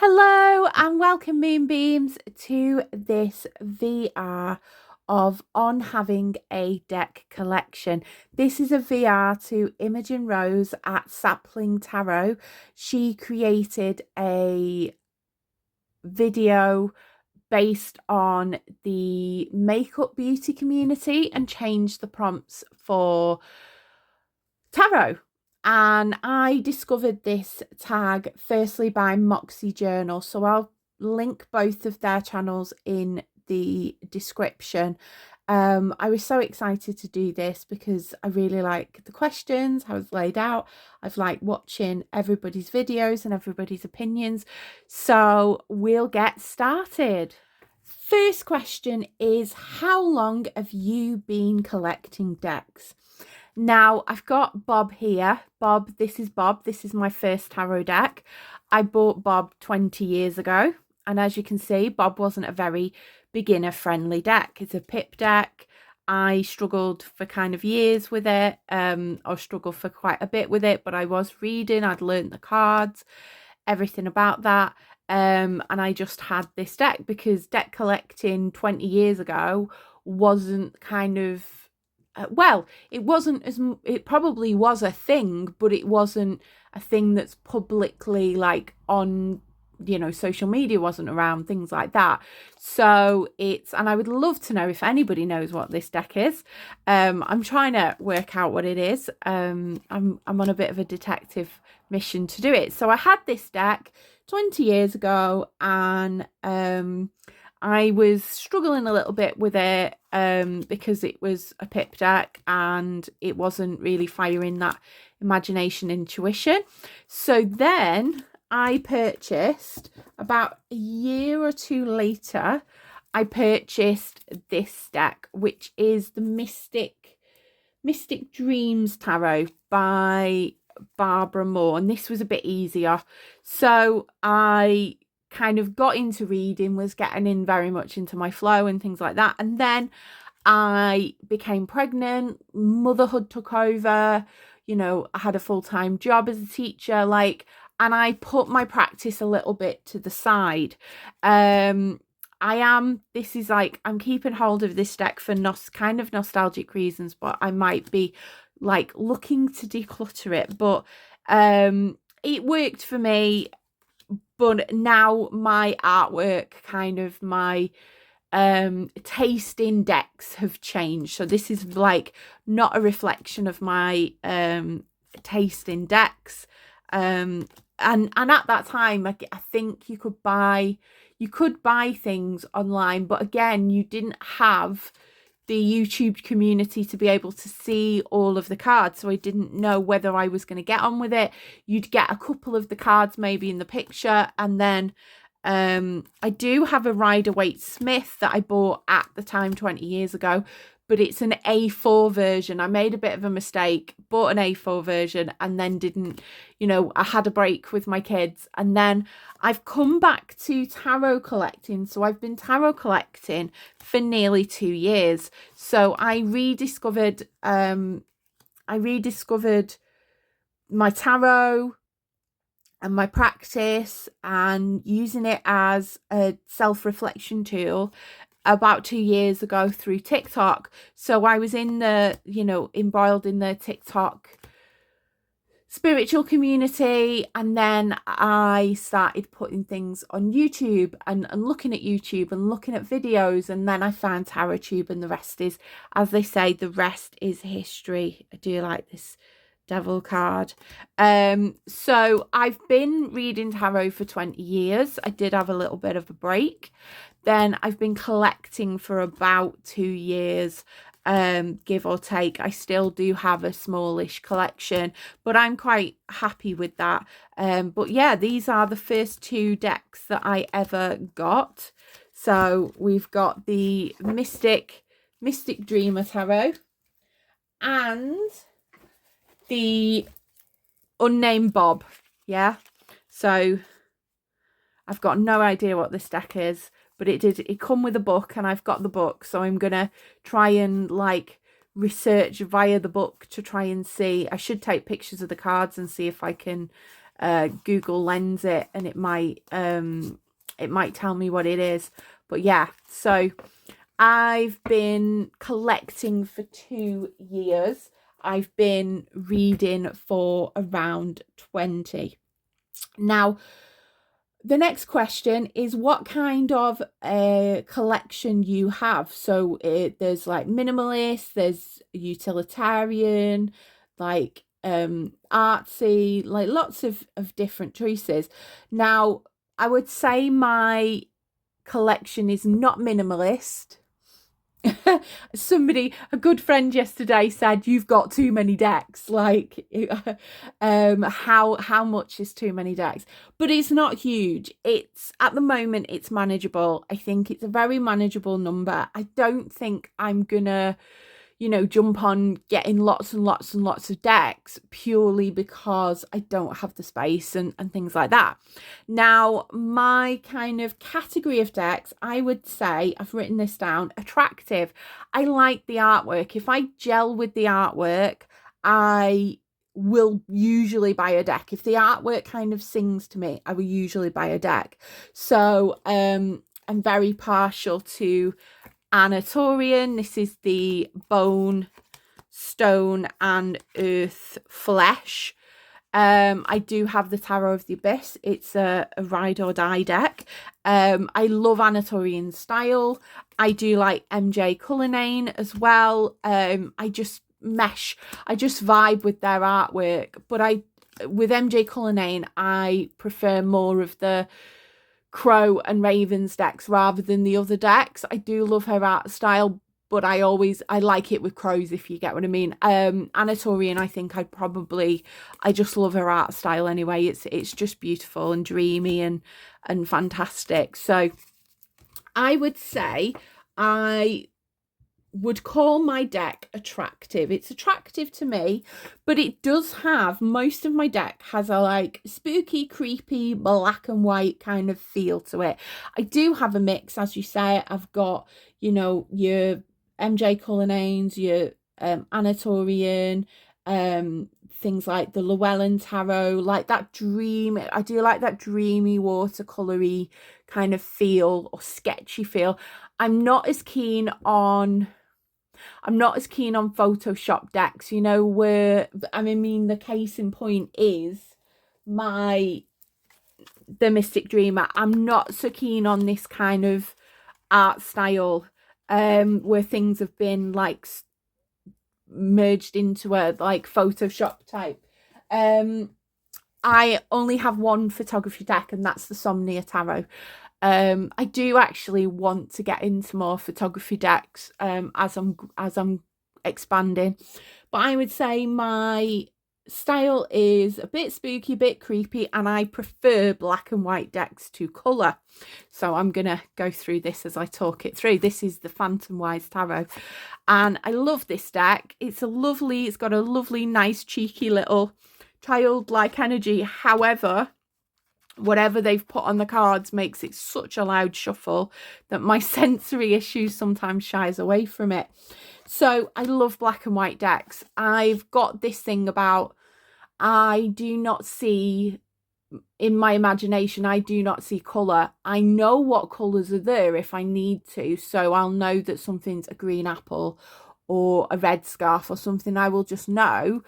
Hello and welcome Moonbeams to this VR of On Having a Deck Collection. This is a VR to Imogen Rose at Sapling Tarot. She created a video based on the makeup beauty community and changed the prompts for tarot. And I discovered this tag firstly by Moxie Journal, so I'll link both of their channels in the description. I was so excited to do this because I really like the questions, how it's laid out. I've liked watching everybody's videos and everybody's opinions. So we'll get started. First question is, how long have you been collecting decks? Now, I've got Bob here. Bob, this is Bob. This is my first tarot deck. I bought Bob 20 years ago. And as you can see, Bob wasn't a very beginner-friendly deck. It's a pip deck. I struggled for kind of years with it, or struggled for quite a bit with it, but I was reading. I'd learnt the cards, everything about that. And I just had this deck because deck collecting 20 years ago wasn't kind of well, it wasn't as it probably was a thing, but it wasn't a thing that's publicly like on, social media wasn't around, things like that. So it's, and I would love to know if anybody knows what this deck is. I'm trying to work out what it is. I'm on a bit of a detective mission to do it. So I had this deck 20 years ago, and I was struggling a little bit with it because it was a pip deck and it wasn't really firing that imagination intuition. So then I purchased, about a year or two later, I purchased this deck, which is the Mystic Dreams Tarot by Barbara Moore, and this was a bit easier. So I kind of got into reading, was getting in very much into my flow and things like that, and then I became pregnant, motherhood took over, I had a full-time job as a teacher, and I put my practice a little bit to the side. I'm keeping hold of this deck for kind of nostalgic reasons, but I might be looking to declutter it, but it worked for me. But now my artwork, kind of my taste in decks have changed. So this is not a reflection of my taste in decks. And at that time, I think you could buy things online, but again, you didn't have the YouTube community to be able to see all of the cards, so I didn't know whether I was going to get on with it. You'd get a couple of the cards maybe in the picture, and then I do have a Rider-Waite Smith that I bought at the time 20 years ago, but it's an A4 version. I made a bit of a mistake, bought an A4 version, and then didn't, I had a break with my kids, and then I've come back to tarot collecting. So I've been tarot collecting for nearly 2 years. So I rediscovered my tarot and my practice, and using it as a self-reflection tool about 2 years ago through TikTok. So I was embroiled in the TikTok spiritual community, and then I started putting things on YouTube and looking at YouTube and looking at videos, and then I found TarotTube, and the rest is, as they say, the rest is history. I do like this devil card. So I've been reading tarot for 20 years. I did have a little bit of a break. Then I've been collecting for about 2 years, give or take. I still do have a smallish collection, but I'm quite happy with that. But yeah, these are the first 2 decks that I ever got. So we've got the Mystic Dreamer Tarot and the Unnamed Bob. Yeah, so I've got no idea what this deck is, but it come with a book, and I've got the book, so I'm gonna try and research via the book to try and see. I should take pictures of the cards and see if I can Google Lens it, and it might tell me what it is. But yeah, so I've been collecting for 2 years. I've been reading for around 20. Now, the next question is what kind of collection you have. So there's like minimalist, there's utilitarian, like artsy, like lots of different choices. Now, I would say my collection is not minimalist. A good friend yesterday said, you've got too many decks. Like, how much is too many decks? But it's not huge. It's, at the moment, it's manageable. I think it's a very manageable number. I don't think I'm gonna, jump on getting lots and lots and lots of decks purely because I don't have the space and things like that. Now, my kind of category of decks, I would say, I've written this down, attractive. I like the artwork. If I gel with the artwork, I will usually buy a deck. If the artwork kind of sings to me, I will usually buy a deck. So I'm very partial to Anatorian. This is the bone, stone and earth flesh. I do have the Tarot of the Abyss. It's a ride or die deck. I love Anatorian style. I do like MJ Cullinane as well. I just vibe with their artwork. But with MJ Cullinane, I prefer more of the Crow and Ravens decks rather than the other decks. I do love her art style, but I like it with crows, if you get what I mean. Anatorian, I think I just love her art style anyway. It's just beautiful and dreamy and fantastic. So I would say I would call my deck attractive. It's attractive to me, but it does have, most of my deck has a like spooky, creepy, black and white kind of feel to it. I do have a mix, as you say. I've got, your MJ Cullinanes, your Anatorian, things like the Llewellyn Tarot, like that I do like that dreamy watercolory kind of feel or sketchy feel. I'm not as keen on Photoshop decks, where, the case in point is the Mystic Dreamer. I'm not so keen on this kind of art style, where things have been like merged into a like Photoshop type. I only have one photography deck, and that's the Somnia Tarot. I do actually want to get into more photography decks as I'm expanding, but I would say my style is a bit spooky, a bit creepy, and I prefer black and white decks to colour. So I'm gonna go through this as I talk it through. This is the Phantom Wise Tarot, and I love this deck. It's got a lovely, nice, cheeky little childlike energy. However, whatever they've put on the cards makes it such a loud shuffle that my sensory issues sometimes shies away from it. So I love black and white decks. I've got this thing about, I do not see, in my imagination, I do not see colour. I know what colours are there if I need to. So I'll know that something's a green apple or a red scarf or something. I will just know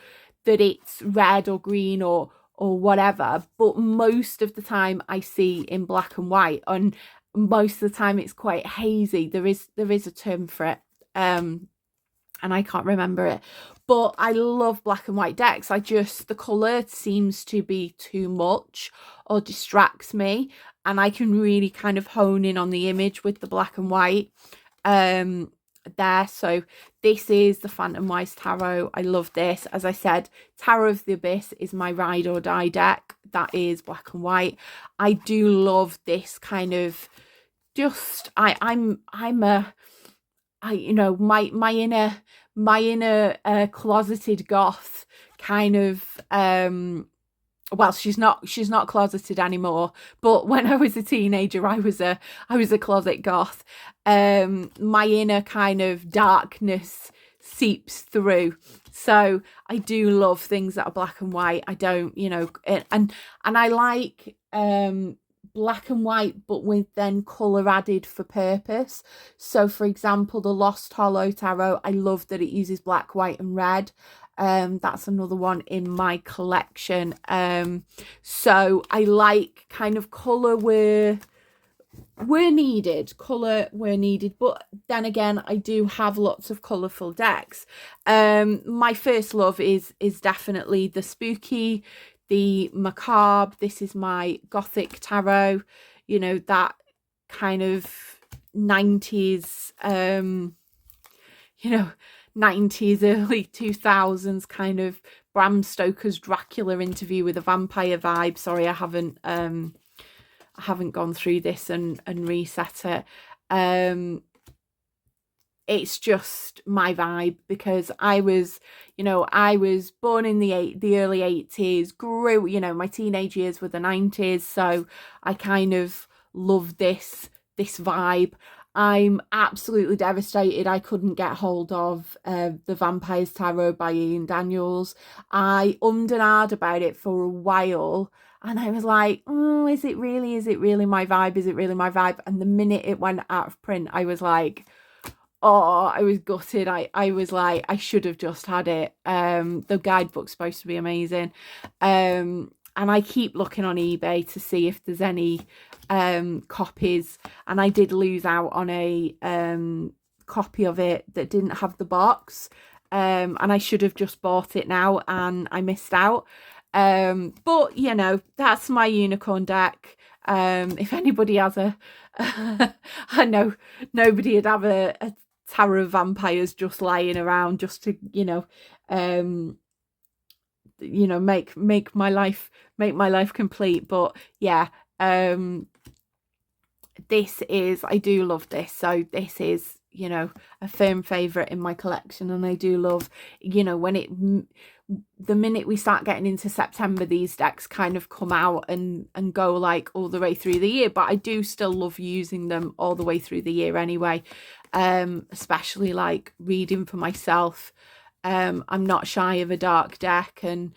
that it's red or green or whatever, but most of the time I see in black and white, and most of the time it's quite hazy. There is a term for it, and I can't remember it, but I love black and white decks. The colour seems to be too much or distracts me, and I can really kind of hone in on the image with the black and white there. So this is the Phantom Wise Tarot. I love this. As I said, Tarot of the Abyss is my ride or die deck. That is black and white. I do love this kind of my inner closeted goth kind of well, she's not closeted anymore, but when I was a teenager, I was a closet goth. My inner kind of darkness seeps through. So I do love things that are black and white. I don't, and I like black and white, but with then colour added for purpose. So for example, the Lost Hollow Tarot, I love that it uses black, white and red. That's another one in my collection. So I like kind of colour where needed, but then again, I do have lots of colourful decks. My first love is definitely the spooky, the macabre. This is my gothic tarot, that kind of 90s 90s, early 2000s kind of Bram Stoker's Dracula interview with a vampire vibe. Sorry, I haven't gone through this and reset it. It's just my vibe, because I was born in the early 80s, grew, my teenage years were the 90s, so I kind of love this vibe. I'm absolutely devastated I couldn't get hold of the Vampires Tarot by Ian Daniels. I and ahed about it for a while, and I was like, oh, is it really my vibe? Is it really my vibe? And the minute it went out of print, I was like, oh, I was gutted. I was like, I should have just had it. The guidebook's supposed to be amazing. And I keep looking on eBay to see if there's any copies, and I did lose out on a copy of it that didn't have the box, and I should have just bought it now, and I missed out. But that's my unicorn deck. If anybody has I know nobody would have a tarot of vampires just lying around just to make my life complete. But yeah, I do love this. So this is a firm favorite in my collection, and I do love when the minute we start getting into September, these decks kind of come out and go like all the way through the year, but I do still love using them all the way through the year anyway, especially like reading for myself. I'm not shy of a dark deck, and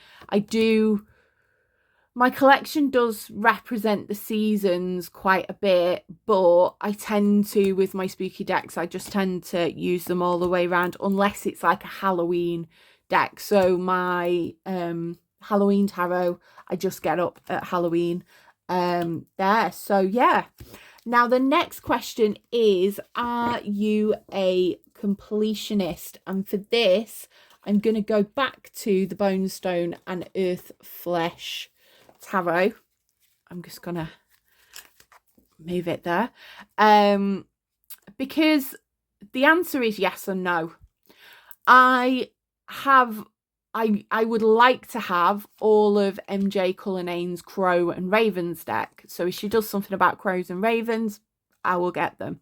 my collection does represent the seasons quite a bit, but I tend to, with my spooky decks, I just tend to use them all the way around, unless it's like a Halloween deck. So my Halloween tarot, I just get up at Halloween there. So yeah. Now the next question is, are you a completionist? And for this, I'm going to go back to the Bone Stone and Earth Flesh tarot. I'm just gonna move it there, because the answer is yes and no. I would like to have all of MJ Cullinane's Crow and Ravens deck. So if she does something about crows and ravens, I will get them.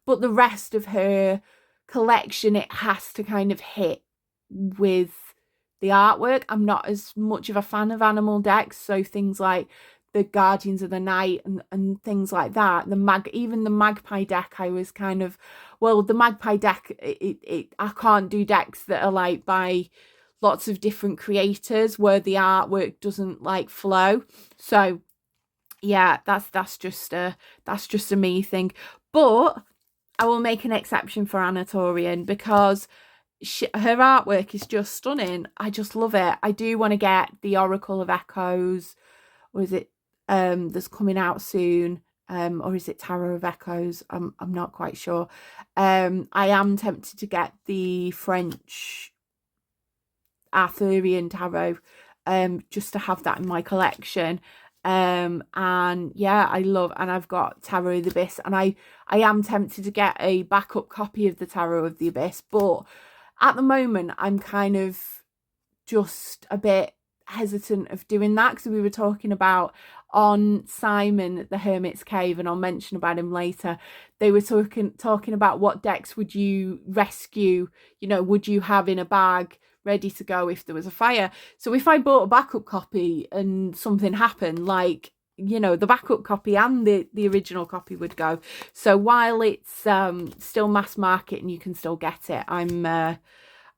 But the rest of her collection, it has to kind of hit with the artwork. I'm not as much of a fan of animal decks, so things like the Guardians of the Night and things like that. Even the Magpie deck, I was kind of, well, the Magpie deck, I can't do decks that are like by lots of different creators where the artwork doesn't like flow. So yeah, that's just a me thing. But I will make an exception for Anatorian, because her artwork is just stunning. I just love it. I do want to get the Oracle of Echoes, or is it that's coming out soon, or is it Tarot of Echoes? I'm not quite sure. I am tempted to get the French Arthurian tarot, just to have that in my collection. And yeah, and I've got Tarot of the Abyss, and I am tempted to get a backup copy of the Tarot of the Abyss, but at the moment I'm kind of just a bit hesitant of doing that, because we were talking about on Simon the Hermit's Cave, and I'll mention about him later. They were talking about what decks would you rescue, would you have in a bag ready to go if there was a fire. So if I bought a backup copy and something happened, like the backup copy and the original copy would go. So while it's still mass market and you can still get it, I'm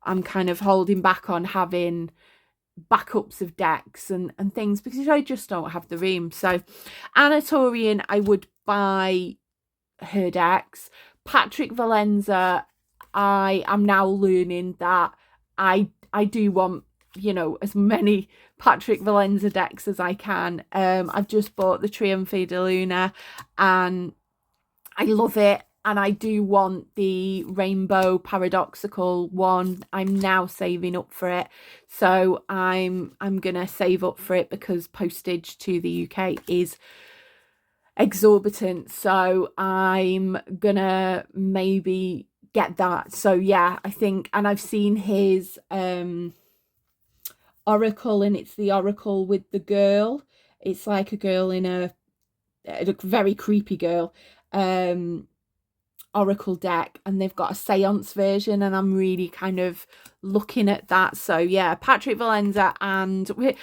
I'm kind of holding back on having backups of decks and things because I just don't have the room. So Anatorian, I would buy her decks. Patrick Valenza, I am now learning that I do want, you know, as many Patrick Valenza decks as I can. I've just bought the Trionfo de Luna and I love it. And I do want the rainbow paradoxical one. I'm now saving up for it. So I'm gonna save up for it because postage to the UK is exorbitant. So I'm gonna maybe get that. So yeah, I think, and I've seen his oracle, and it's the oracle with the girl. It's like a girl in a very creepy girl. Oracle deck, and they've got a seance version, and I'm really kind of looking at that. So yeah, Patrick Valenza, and we're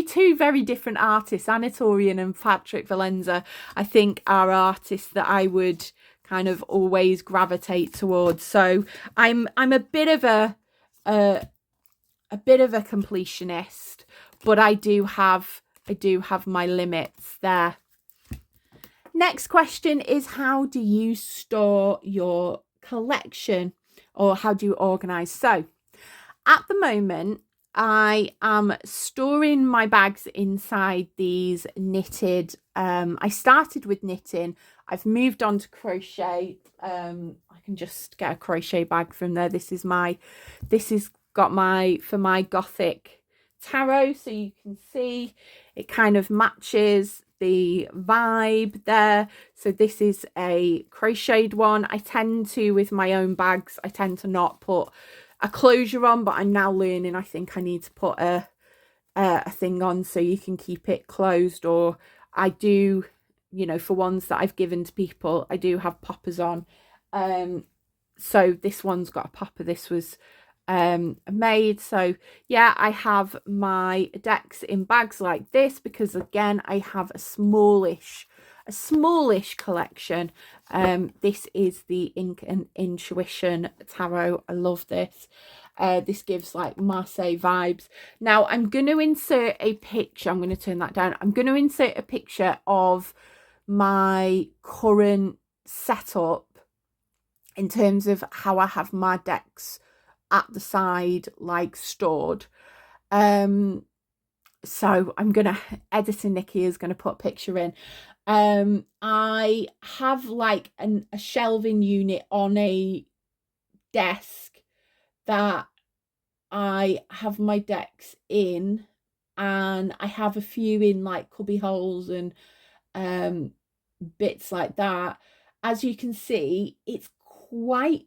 two very different artists. Anatorian and Patrick Valenza, I think, are artists that I would kind of always gravitate towards. So I'm a bit of a completionist, but I do have my limits there. Next question is, how do you store your collection, or how do you organise? So at the moment, I am storing my bags inside these knitted, I started with knitting, I've moved on to crochet. I can just get a crochet bag from there. This is got my, for my Gothic tarot, so you can see it kind of matches the vibe there. So this is a crocheted one. I tend to, with my own bags, I tend to not put a closure on, but I'm now learning, I think I need to put a thing on so you can keep it closed. Or I do, you know, for ones that I've given to people, I do have poppers on. So this one's got a popper. This was made. So yeah, I have my decks in bags like this because, again, I have a smallish collection. This is the Ink and Intuition Tarot. I love this. This gives like Marseille vibes. Now I'm going to insert a picture. I'm going to turn that down. I'm going to insert a picture of my current setup in terms of how I have my decks at the side, like stored. So I'm gonna, editor Nikki is gonna put a picture in. I have like a shelving unit on a desk that I have my decks in, and I have a few in like cubby holes and bits like that. As you can see, it's quite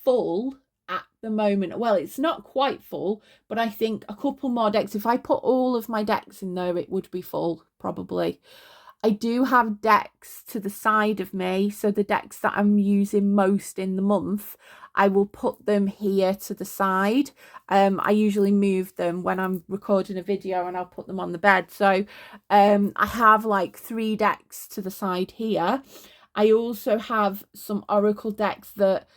full at the moment. Well, it's not quite full, but I think a couple more decks, if I put all of my decks in there, it would be full probably. I do have decks to the side of me, so the decks that I'm using most in the month, I will put them here to the side. I usually move them when I'm recording a video, and I'll put them on the bed. So I have like 3 decks to the side here. I also have some oracle decks that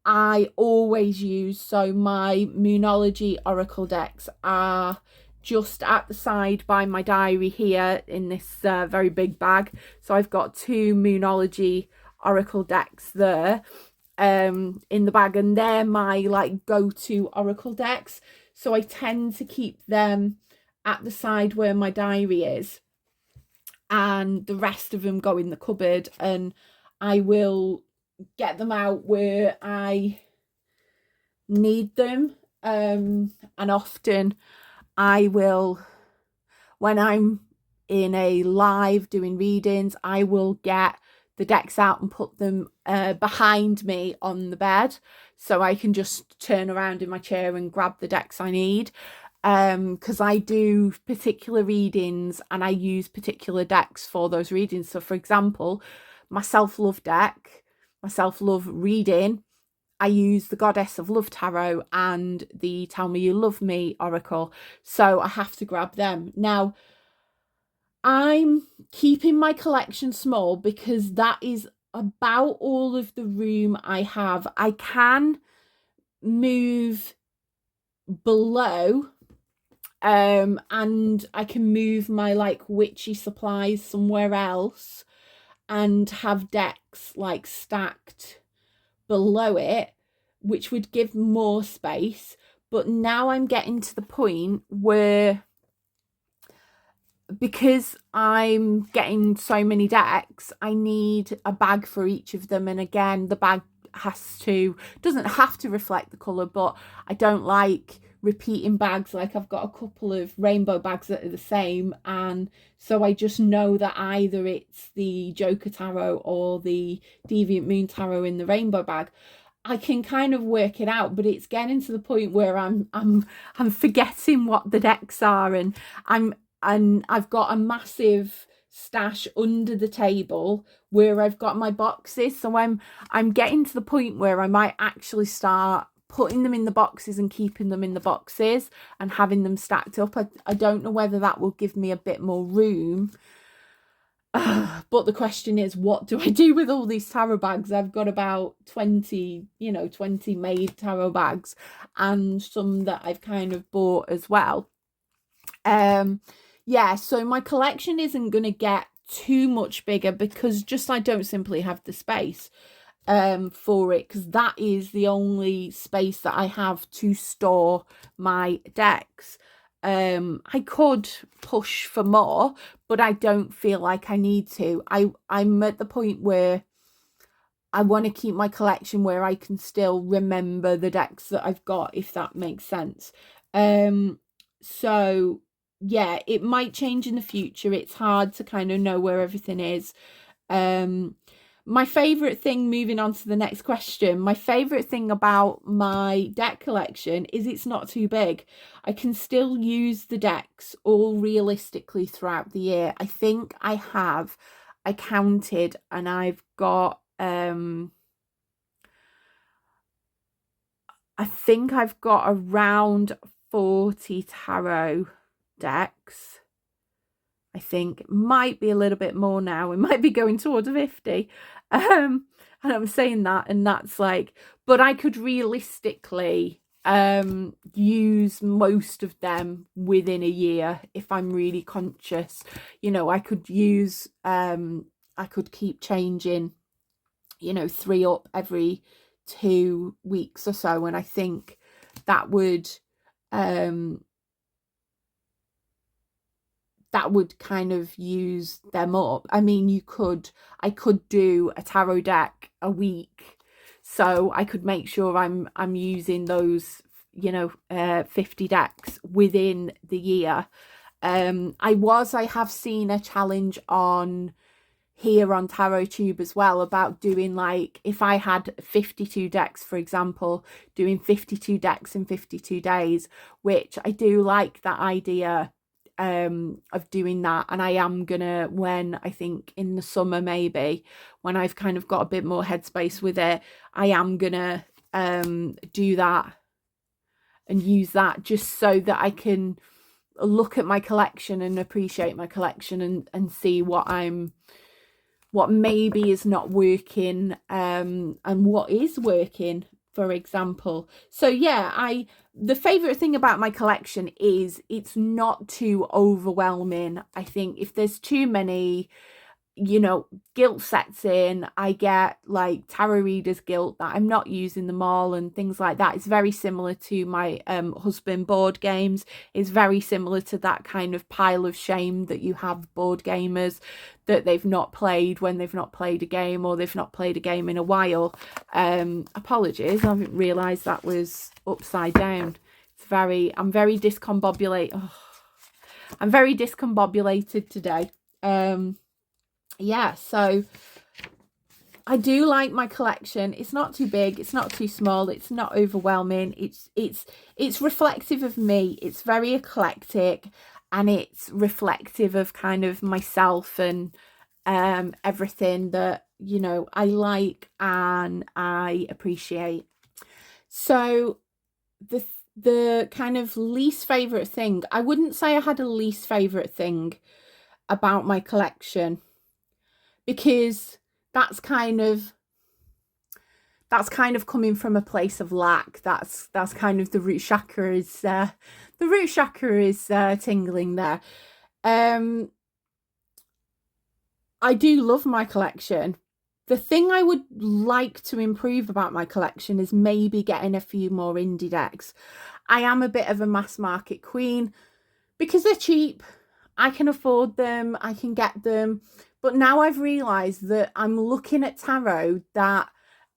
I always use. So my Moonology oracle decks are just at the side by my diary here in this very big bag. So I've got 2 Moonology oracle decks there in the bag, and they're my like go-to oracle decks. So I tend to keep them at the side where my diary is, and the rest of them go in the cupboard, and I will get them out where I need them. And often I will, when I'm in a live doing readings, I will get the decks out and put them behind me on the bed, so I can just turn around in my chair and grab the decks I need. Because I do particular readings and I use particular decks for those readings. So for example, my self-love deck, my self-love reading, I use the Goddess of Love Tarot and the Tell Me You Love Me Oracle. So I have to grab them. Now, I'm keeping my collection small because that is about all of the room I have. I can move below, and I can move my like witchy supplies somewhere else and have decks like stacked below it, which would give more space. But now I'm getting to the point where, because I'm getting so many decks, I need a bag for each of them. And again, the bag doesn't have to reflect the colour, but I don't like repeating bags. Like, I've got a couple of rainbow bags that are the same, and so I just know that either it's the Joker Tarot or the Deviant Moon Tarot in the rainbow bag. I can kind of work it out, but it's getting to the point where I'm forgetting what the decks are, and I've got a massive stash under the table where I've got my boxes. So I'm getting to the point where I might actually start putting them in the boxes and keeping them in the boxes and having them stacked up. I don't know whether that will give me a bit more room. But the question is, what do I do with all these tarot bags? I've got about 20 made tarot bags, and some that I've kind of bought as well. Yeah, so my collection isn't going to get too much bigger because I don't simply have the space for it, because that is the only space that I have to store my decks. I could push for more, but I don't feel like I need to. I'm at the point where I want to keep my collection where I can still remember the decks that I've got, if that makes sense. So yeah, it might change in the future. It's hard to kind of know where everything is. My favorite thing, moving on to the next question, my favorite thing about my deck collection is it's not too big. I can still use the decks all realistically throughout the year. I think I counted, and I've got I think I've got around 40 tarot decks. I think it might be a little bit more now. It might be going towards 50. And I'm saying that, and that's like, but I could realistically use most of them within a year if I'm really conscious. I could use I could keep changing, 3 up every 2 weeks or so, and I think that would kind of use them up. I mean, I could do a tarot deck a week, so I could make sure I'm using those 50 decks within the year. I have seen a challenge on here on TarotTube as well about doing, like, if I had 52 decks, for example, doing 52 decks in 52 days, which I do like that idea of doing that. And I am gonna, when I think in the summer, maybe when I've kind of got a bit more headspace with it, I am gonna do that and use that, just so that I can look at my collection and appreciate my collection and see what maybe is not working and what is working, for example. So yeah, the favorite thing about my collection is it's not too overwhelming. I think if there's too many, guilt sets in. I get like tarot readers guilt that I'm not using them all and things like that. It's very similar to my husband board games. It's very similar to that kind of pile of shame that you have board gamers that they've not played when they've not played a game, or they've not played a game in a while. Apologies, I haven't realised that was upside down. I'm very discombobulated. Oh, I'm very discombobulated today. Yeah, so I do like my collection. It's not too big, it's not too small, it's not overwhelming. It's reflective of me. It's very eclectic, and it's reflective of kind of myself and everything that I like and I appreciate. So the kind of least favorite thing, I wouldn't say I had a least favorite thing about my collection, because that's kind of that's kind of coming from a place of lack. That's kind of the root chakra is tingling there. I do love my collection. The thing I would like to improve about my collection is maybe getting a few more indie decks. I am a bit of a mass market queen because they're cheap. I can afford them, I can get them. But now I've realised that I'm looking at tarot that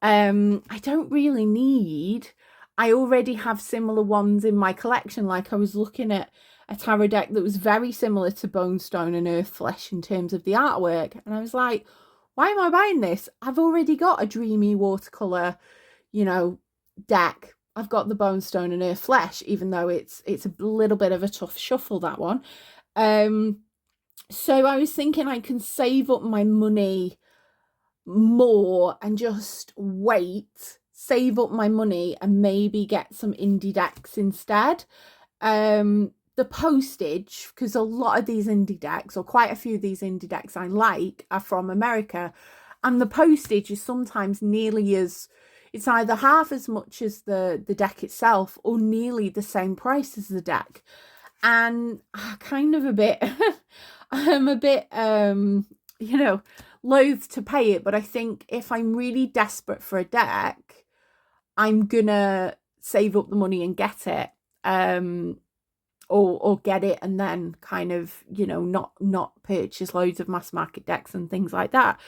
I don't really need. I already have similar ones in my collection. Like I was looking at a tarot deck that was very similar to Bone Stone and Earth Flesh in terms of the artwork. And I was like, why am I buying this? I've already got a dreamy watercolour, deck. I've got the Bone Stone and Earth Flesh, even though it's a little bit of a tough shuffle, that one. So I was thinking I can save up my money more and just save up my money and maybe get some indie decks instead. The postage, because a lot of these indie decks, or quite a few of these indie decks I like, are from America, and the postage is sometimes nearly as, it's either half as much as the deck itself or nearly the same price as the deck. And kind of a bit I'm a bit loath to pay it, but I think if I'm really desperate for a deck, I'm gonna save up the money and get it, or get it and then kind of not purchase loads of mass market decks and things like that.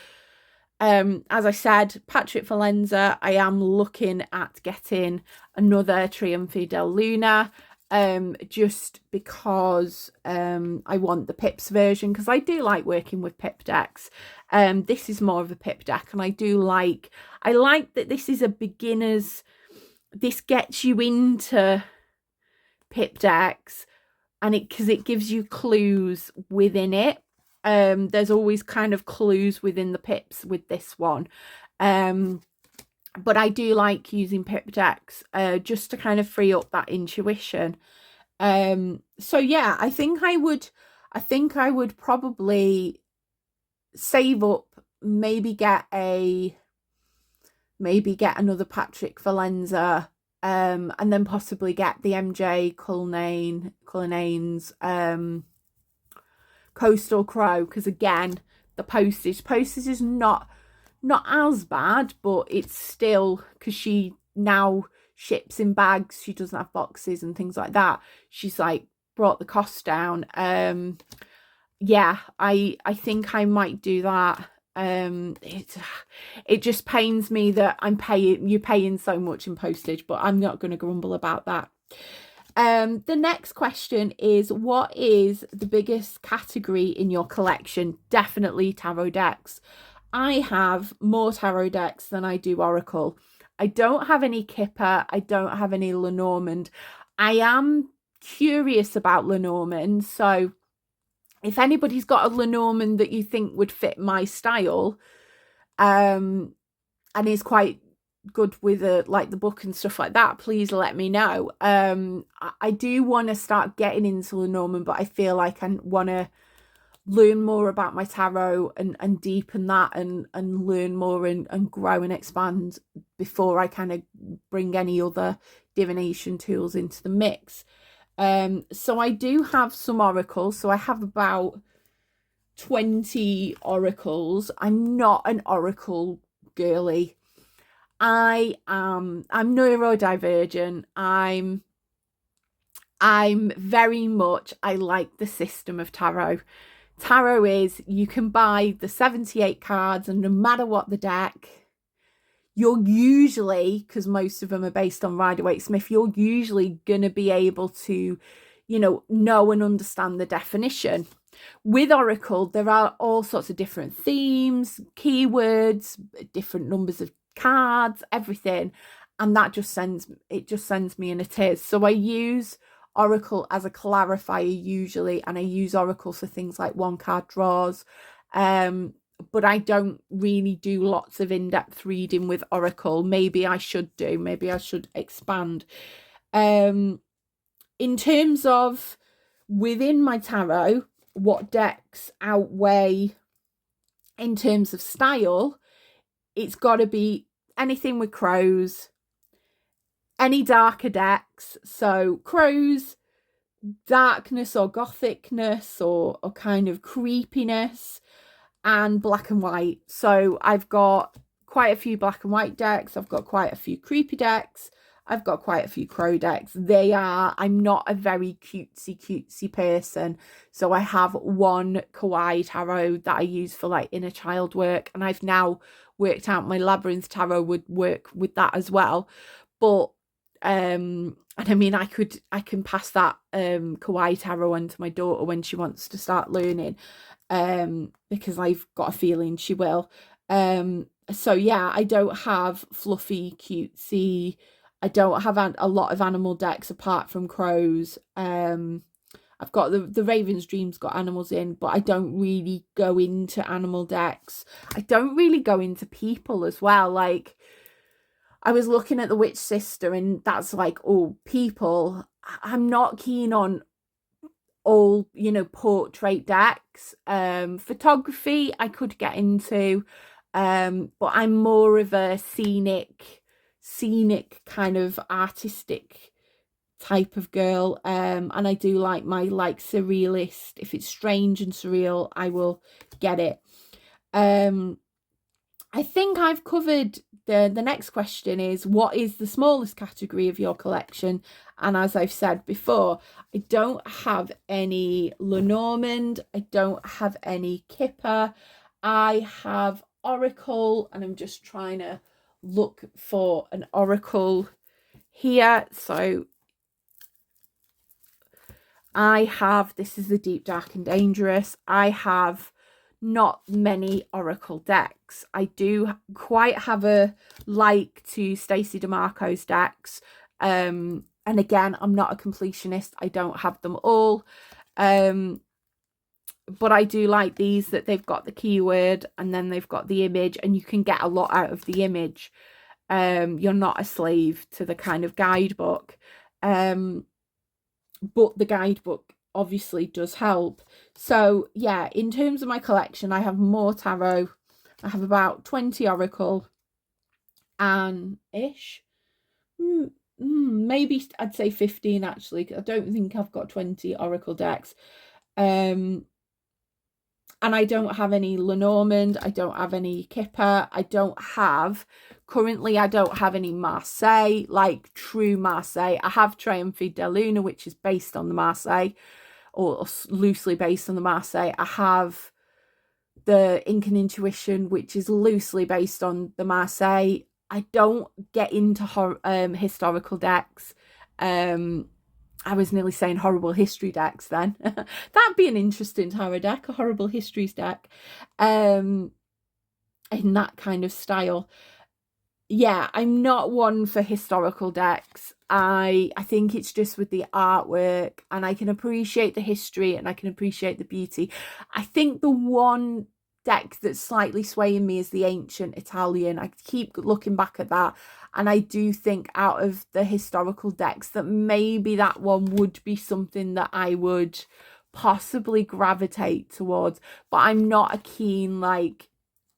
As I said, Patrick Valenza, I am looking at getting another Trionfi del Luna, just because I want the Pips version, because I do like working with Pip decks. This is more of a Pip deck, and I like that this is a beginner's, this gets you into Pip decks, and because it gives you clues within it. There's always kind of clues within the Pips with this one. But I do like using Pip decks just to kind of free up that intuition. So yeah, I think I would probably save up, maybe get another Patrick Valenza, and then possibly get the MJ Cullinane's Coastal Crow, because again, the postage is not as bad, but it's still, because she now ships in bags, she doesn't have boxes and things like that, she's like brought the cost down. Yeah, I think I might do that. It just pains me that you're paying so much in postage, but I'm not going to grumble about that. The next question is, what is the biggest category in your collection? Definitely tarot decks. I have more tarot decks than I do Oracle. I don't have any Kipper. I don't have any Lenormand. I am curious about Lenormand, so if anybody's got a Lenormand that you think would fit my style, and is quite good with like the book and stuff like that, please let me know. I do want to start getting into Lenormand, but I feel like I want to learn more about my tarot and deepen that and learn more and grow and expand before I kind of bring any other divination tools into the mix. So I do have some oracles. So I have about 20 oracles. I'm not an oracle girly. I'm neurodivergent. I'm very much, I like the system of tarot. Tarot is, you can buy the 78 cards, and no matter what the deck, you're usually, because most of them are based on Rider-Waite-Smith, you're usually going to be able to, know and understand the definition. With Oracle, there are all sorts of different themes, keywords, different numbers of cards, everything, and that just sends me in a tears. So I use Oracle as a clarifier usually, and I use Oracle for things like one card draws, but I don't really do lots of in-depth reading with Oracle. Maybe I should expand. In terms of within my tarot, what decks outweigh in terms of style, it's got to be anything with crows, any darker decks, so crows, darkness or gothicness or kind of creepiness, and black and white. So I've got quite a few black and white decks. I've got quite a few creepy decks. I've got quite a few crow decks. I'm not a very cutesy person. So I have one kawaii tarot that I use for like inner child work. And I've now worked out my labyrinth tarot would work with that as well. But and I mean, I can pass that kawaii tarot on to my daughter when she wants to start learning, because I've got a feeling she will. So yeah, I don't have fluffy cutesy, I don't have a lot of animal decks apart from crows. I've got the Raven's Dream's got animals in, but I don't really go into animal decks. I don't really go into people as well. Like, I was looking at the Witch Sister, and that's like, oh, people. I'm not keen on all, portrait decks. Photography I could get into, but I'm more of a scenic kind of artistic type of girl. And I do like my like surrealist. If it's strange and surreal, I will get it. I think I've covered the next question is, what is the smallest category of your collection? And as I've said before, I don't have any Lenormand, I don't have any Kipper, I have Oracle, and I'm just trying to look for an Oracle here. So I have, this is the Deep, Dark and Dangerous. I have not many Oracle decks. I do quite have a like to Stacey DeMarco's decks. And again, I'm not a completionist. I don't have them all. But I do like these, that they've got the keyword and then they've got the image, and you can get a lot out of the image. You're not a slave to the kind of guidebook. But the guidebook obviously does help. So yeah, in terms of my collection, I have more tarot. I have about 20 Oracle and ish. Maybe I'd say 15 actually. I don't think I've got 20 Oracle decks. And I don't have any Lenormand, I don't have any Kipper, I don't have any Marseille, like true Marseille. I have Triomphe de Luna, which is based on the Marseille, or loosely based on the Marseille. I have the Ink and Intuition, which is loosely based on the Marseille. I don't get into historical decks. I was nearly saying horrible history decks then. That'd be an interesting tarot deck, a horrible histories deck, in that kind of style. Yeah, I'm not one for historical decks. I think it's just with the artwork, and I can appreciate the history and I can appreciate the beauty. I think the one deck that's slightly swaying me is the Ancient Italian. I keep looking back at that, and I do think out of the historical decks that maybe that one would be something that I would possibly gravitate towards. But I'm not a keen like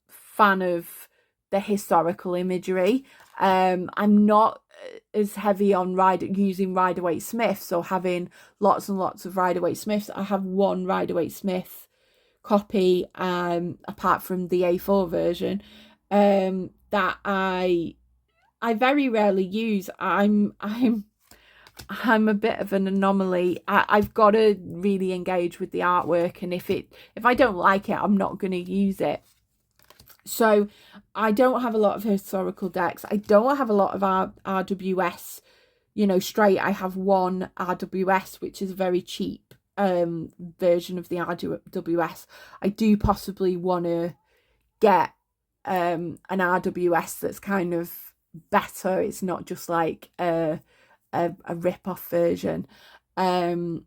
fan of the historical imagery. I'm not as heavy on using Rider-Waite Smiths or having lots and lots of Rider-Waite Smiths. I have one Rider-Waite Smith copy, apart from the A4 version, that I very rarely use. I'm a bit of an anomaly. I've got to really engage with the artwork, and if I don't like it, I'm not going to use it. So I don't have a lot of historical decks. I don't have a lot of RWS, straight. I have one RWS, which is a very cheap version of the RWS. I do possibly want to get an RWS that's kind of better. It's not just like a rip-off version. And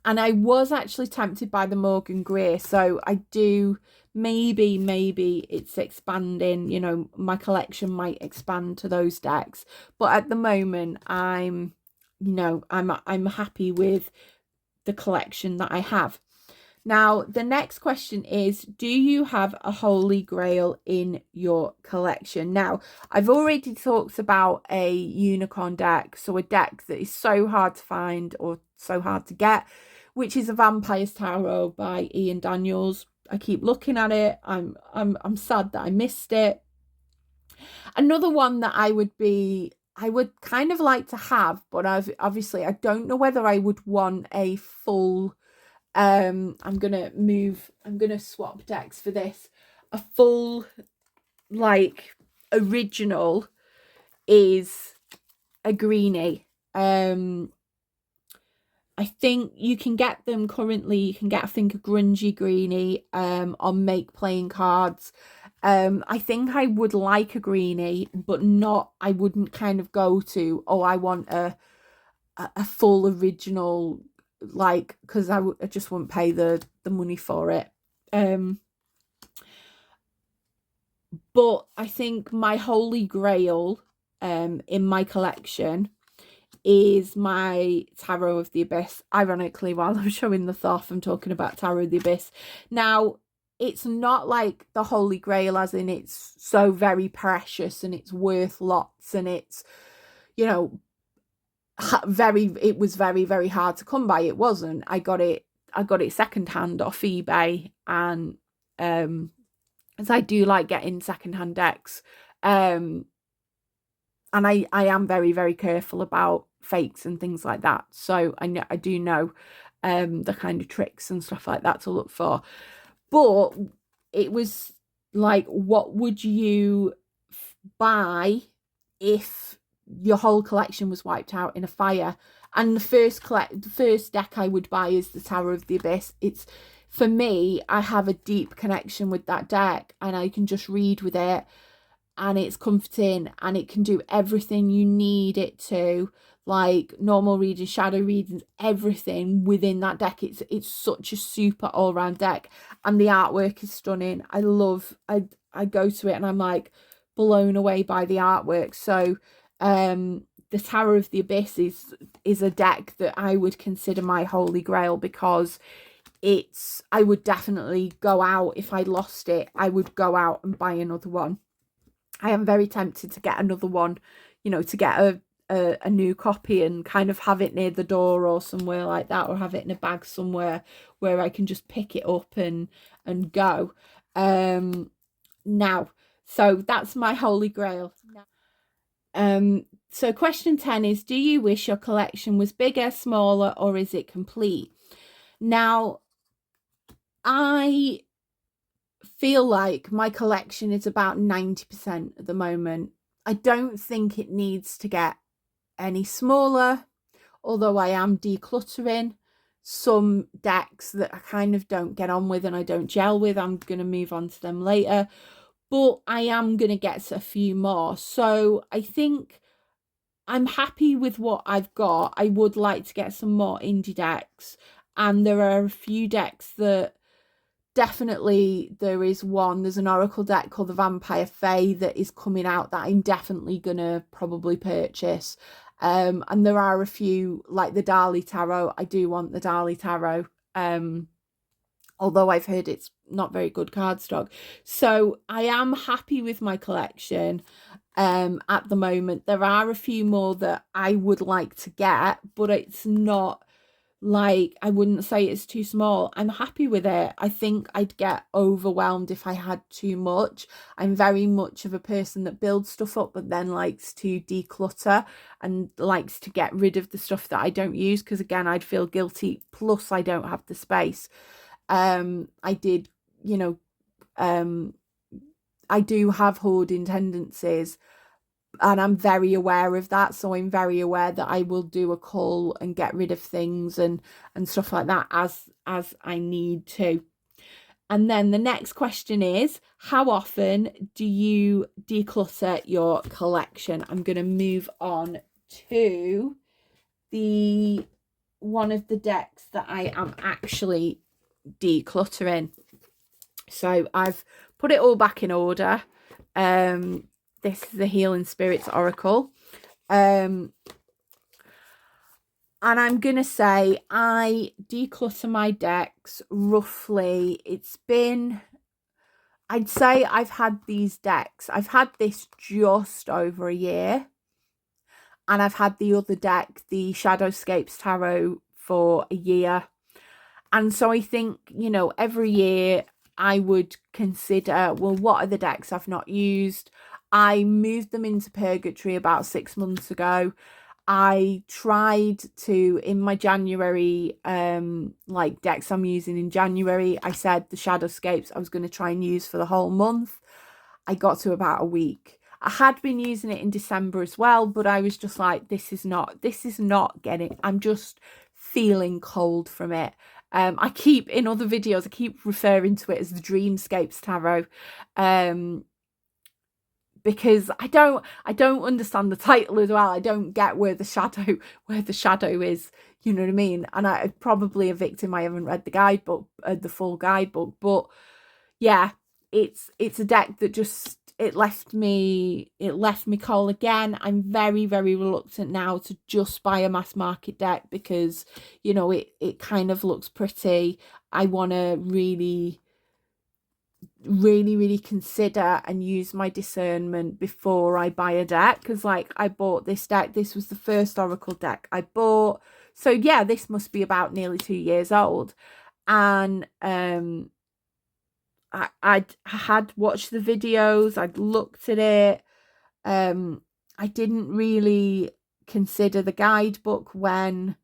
I was actually tempted by the Morgan Greer, so I do, maybe it's expanding, my collection might expand to those decks, but at the moment I'm happy with the collection that I have. Now, the next question is, do you have a holy grail in your collection? Now, I've already talked about a unicorn deck, so a deck that is so hard to find or so hard to get, which is a Vampire's Tarot by Ian Daniels. I keep looking at it. I'm sad that I missed it. Another one that I would kind of like to have, but obviously I don't know whether I would want a full I'm gonna swap decks for this. A full like original is a greenie. I think you can get them currently. You can get, I think, a grungy greenie on Make Playing Cards. I think I would like a greenie, but not, I wouldn't kind of go to, oh, I want a full original, like, because I just wouldn't pay the money for it. But I think my holy grail in my collection is my Tarot of the Abyss. Ironically, while I'm showing the Thoth, I'm talking about Tarot of the Abyss. Now, it's not like the holy grail as in it's so very precious and it's worth lots and it's, you know, it was very, very hard to come by. It wasn't. I got it secondhand off eBay, and as I do like getting secondhand decks, and I am very, very careful about fakes and things like that. So I do know the kind of tricks and stuff like that to look for. But it was like, what would you buy if your whole collection was wiped out in a fire? And the first deck I would buy is the Tarot of the Abyss. It's, for me, I have a deep connection with that deck, and I can just read with it, and it's comforting, and it can do everything you need it to, like normal readings, shadow readings, everything within that deck. It's such a super all-round deck, and the artwork is stunning. I go to it and I'm like blown away by the artwork. So the Tarot of the Abyss is a deck that I would consider my holy grail, because I would definitely go out, if I lost it, I would go out and buy another one. I am very tempted to get another one, you know, to get a new copy and kind of have it near the door or somewhere like that, or have it in a bag somewhere where I can just pick it up and go. Now, so that's my holy grail. So question 10 is, do you wish your collection was bigger, smaller, or is it complete? Now, I feel like my collection is about 90% at the moment. I don't think it needs to get any smaller, although I am decluttering some decks that I kind of don't get on with and I don't gel with. I'm going to move on to them later, but I am going to get a few more. So I think I'm happy with what I've got. I would like to get some more indie decks, and there are a few decks that definitely, there's an Oracle deck called the Vampire Fae that is coming out that I'm definitely gonna probably purchase. And there are a few, like the Dali Tarot. I do want the Dali Tarot, although I've heard it's not very good cardstock. So I am happy with my collection at the moment. There are a few more that I would like to get, but it's not like, I wouldn't say it's too small. I'm happy with it. I think I'd get overwhelmed if I had too much. I'm very much of a person that builds stuff up but then likes to declutter and likes to get rid of the stuff that I don't use, because again, I'd feel guilty, plus I don't have the space. I did, you know, I do have hoarding tendencies, and I'm very aware of that. So I'm very aware that I will do a cull and get rid of things and stuff like that as I need to. And then the next question is, how often do you declutter your collection? I'm going to move on to one of the decks that I am actually decluttering. So I've put it all back in order. This is the Healing Spirits Oracle. And I'm going to say I declutter my decks roughly. I'd say I've had these decks. I've had this just over a year. And I've had the other deck, the Shadowscapes Tarot, for a year. And so I think, you know, every year I would consider, well, what are the decks I've not used? I moved them into Purgatory about 6 months ago. I tried to, in my January like decks I'm using in January, I said the Shadowscapes I was going to try and use for the whole month. I got to about a week. I had been using it in December as well, but I was just like, this is not getting, I'm just feeling cold from it. I keep, in other videos, I keep referring to it as the Dreamscapes Tarot. Because I don't understand the title as well. I don't get where the shadow is, you know what I mean? And I probably a victim. I haven't read the guidebook, the full guidebook, but yeah, it's a deck that just it left me cold again. I'm very, very reluctant now to just buy a mass market deck because, you know, it kind of looks pretty. I want to really consider and use my discernment before I buy a deck, because like I bought this deck, this was the first Oracle deck I bought, so yeah, this must be about nearly 2 years old. And I had watched the videos, I'd looked at it. I didn't really consider the guidebook when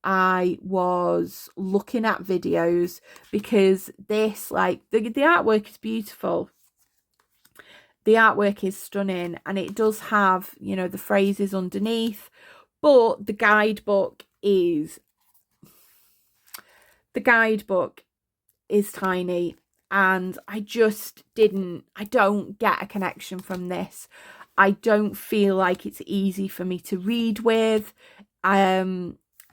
I was looking at videos, because this, like, the artwork is beautiful. The artwork is stunning, and it does have, you know, the phrases underneath, but the guidebook is tiny, and I don't get a connection from this. I don't feel like it's easy for me to read with.